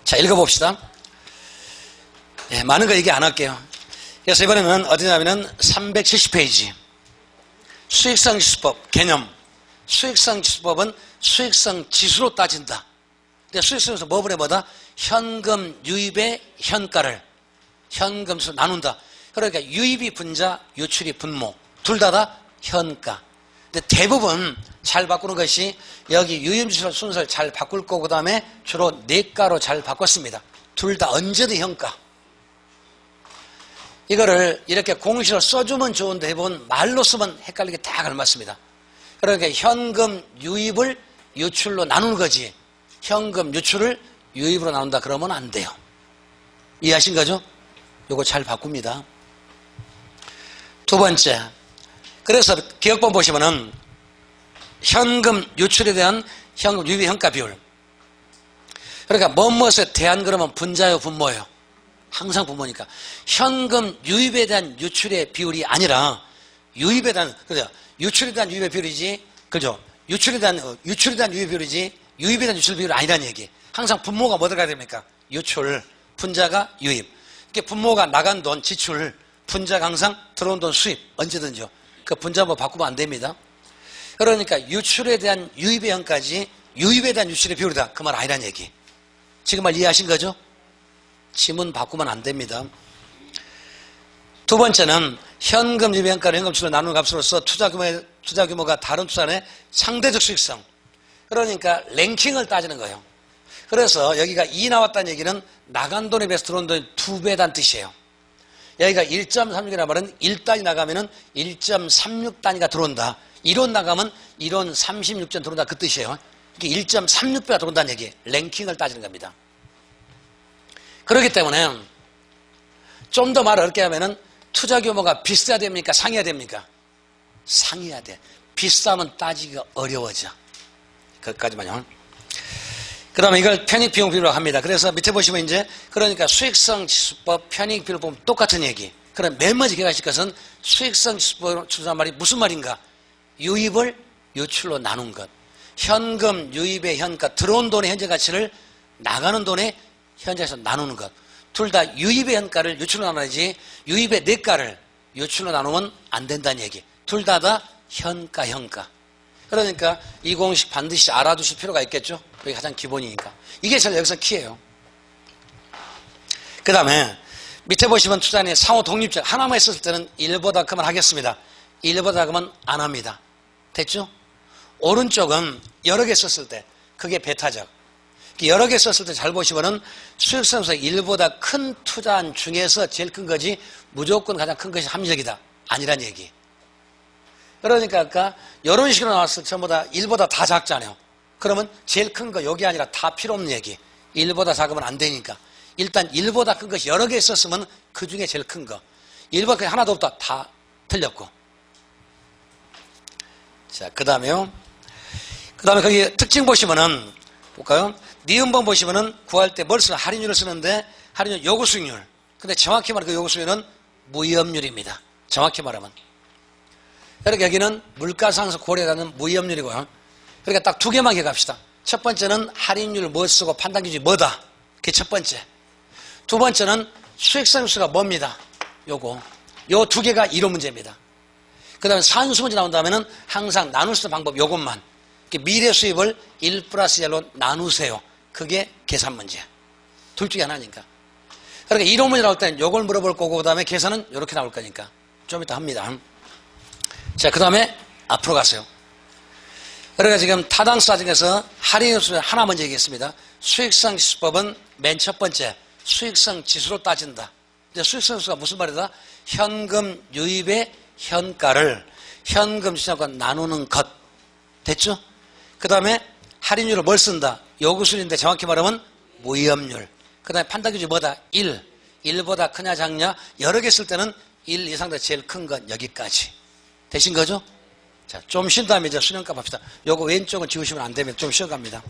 A: 자, 읽어봅시다. 예, 많은 거 얘기 안 할게요. 그래서 이번에는 어디냐면은 370페이지. 수익성 지수법 개념. 수익성 지수법은 수익성 지수로 따진다. 근데 수익성에서 뭐분의 뭐다? 현금 유입의 현가를 현금수로 나눈다. 그러니까 유입이 분자, 유출이 분모. 둘 다 현가. 근데 대부분 잘 바꾸는 것이 여기 유입주술 순서를 잘 바꿀 거고 그다음에 주로 내가로 잘 바꿨습니다. 둘 다 언제든 현가. 이거를 이렇게 공식으로 써주면 좋은데 대부분 말로 쓰면 헷갈리게 다 걸맞습니다. 그러니까 현금 유입을 유출로 나누는 거지 현금 유출을 유입으로 나눈다 그러면 안 돼요. 이해하신 거죠? 요거 잘 바꿉니다. 두 번째, 그래서 기억본 보시면은 현금 유출에 대한 현금 유입 현가 비율. 그러니까 무엇에 대한 그러면 분자요 분모예요. 항상 분모니까 현금 유입에 대한 유출의 비율이 아니라 유입에 대한 그죠? 유출에 대한 유입의 비율이지, 그죠? 유출에 대한 유입의 비율이지 유입에 대한 유출 비율이 아니라는 얘기. 항상 분모가 뭐 들어가야 됩니까? 유출, 분자가 유입. 이렇게 분모가 나간 돈, 지출, 분자가 항상 들어온 돈, 수입, 언제든지요. 그 분자 뭐 바꾸면 안 됩니다. 그러니까 유출에 대한 유입의 형까지 유입에 대한 유출의 비율이다. 그 말 아니란 얘기. 지금 말 이해하신 거죠? 지문 바꾸면 안 됩니다. 두 번째는 현금 유입의 형가를 현금치로 나누는 값으로서 투자 규모가 다른 투자의 상대적 수익성. 그러니까 랭킹을 따지는 거예요. 그래서 여기가 2 나왔다는 얘기는 나간 돈에 비해서 들어온 돈이 2배다는 뜻이에요. 여기가 1.36이라는 말은 1단위 나가면은 1.36단위가 들어온다. 1원 나가면 1원 36전 들어온다. 그 뜻이에요. 이게 1.36배가 들어온다는 얘기. 랭킹을 따지는 겁니다. 그렇기 때문에 좀 더 말을 어렵게 하면은 투자 규모가 비슷해야 됩니까? 상해야 됩니까? 상해야 돼. 비싸면 따지기가 어려워져. 그것까지만요. 그 다음에 이걸 편익비용 비율로 합니다. 그래서 밑에 보시면 이제 그러니까 수익성 지수법 편익 비율 보면 똑같은 얘기. 그럼 맨 먼저 기억하실 것은 수익성 지수법 추산 말이 무슨 말인가? 유입을 유출로 나눈 것. 현금 유입의 현가, 들어온 돈의 현재 가치를 나가는 돈의 현재에서 나누는 것. 둘 다 유입의 현가를 유출로 나눠야지 유입의 내가를 유출로 나누면 안 된다는 얘기. 둘 다 현가. 그러니까 이 공식 반드시 알아두실 필요가 있겠죠. 그게 가장 기본이니까. 이게 제일 여기서 키예요. 그 다음에 밑에 보시면 투자인의 상호 독립적 하나만 했을 때는 1보다 크면 하겠습니다. 1보다 크면 안 합니다. 됐죠? 오른쪽은 여러 개 썼을 때 그게 베타적. 여러 개 썼을 때 잘 보시면은 수익성에서 1보다 큰 투자한 중에서 제일 큰 거지 무조건 가장 큰 것이 합리적이다. 아니란 얘기. 그러니까 아까 이런 식으로 나왔을 때 전부 다 1보다 다 작잖아요. 그러면 제일 큰 거 여기 아니라 다 필요 없는 얘기. 1보다 작으면 안 되니까. 일단 1보다 큰 것이 여러 개 있었으면 그 중에 제일 큰 거. 1보다 큰 하나도 없다. 다 틀렸고. 자, 그 다음에요. 그 다음에 거기 특징 보시면은, 볼까요? 니은번 보시면은 구할 때 뭘 쓰는, 할인율을 쓰는데, 할인율 요구 수익률. 근데 정확히 말하면 그 요구 수익률은 무위험률입니다. 정확히 말하면. 그러니까 여기는 물가상승 고려하는 무위험률이고요. 그러니까 딱 두 개만 기억합시다. 첫 번째는 할인율 뭐 쓰고 판단 기준이 뭐다. 그게 첫 번째. 두 번째는 수익성수가 뭡니다. 요거. 요 두 개가 이론 문제입니다. 그 다음에 산수 문제 나온다면은 항상 나눌 수 있는 방법 요것만. 미래 수입을 1 플러스 1로 나누세요. 그게 계산 문제. 둘 중에 하나니까. 그러니까 이론 문제 나올 때는 요걸 물어볼 거고 그 다음에 계산은 이렇게 나올 거니까. 좀 이따 합니다. 자, 그 다음에 앞으로 가세요. 그러니까 지금 타당수 사정에서 할인율 수준 하나 먼저 얘기했습니다. 수익성 지수법은 맨 첫 번째 수익성 지수로 따진다. 이제 수익성 지수가 무슨 말이다? 현금 유입의 현가를 현금 지수하고 나누는 것. 됐죠? 그 다음에 할인율을 뭘 쓴다? 요구수인데 정확히 말하면 무위험률. 그 다음에 판단 기준이 뭐다? 1. 1보다 크냐 작냐? 여러 개 쓸 때는 1 이상 더 제일 큰 건 여기까지. 되신 거죠? 자, 좀 쉰 다음에 이제 수능값 합시다. 요거 왼쪽은 지우시면 안 되면 좀 쉬어갑니다.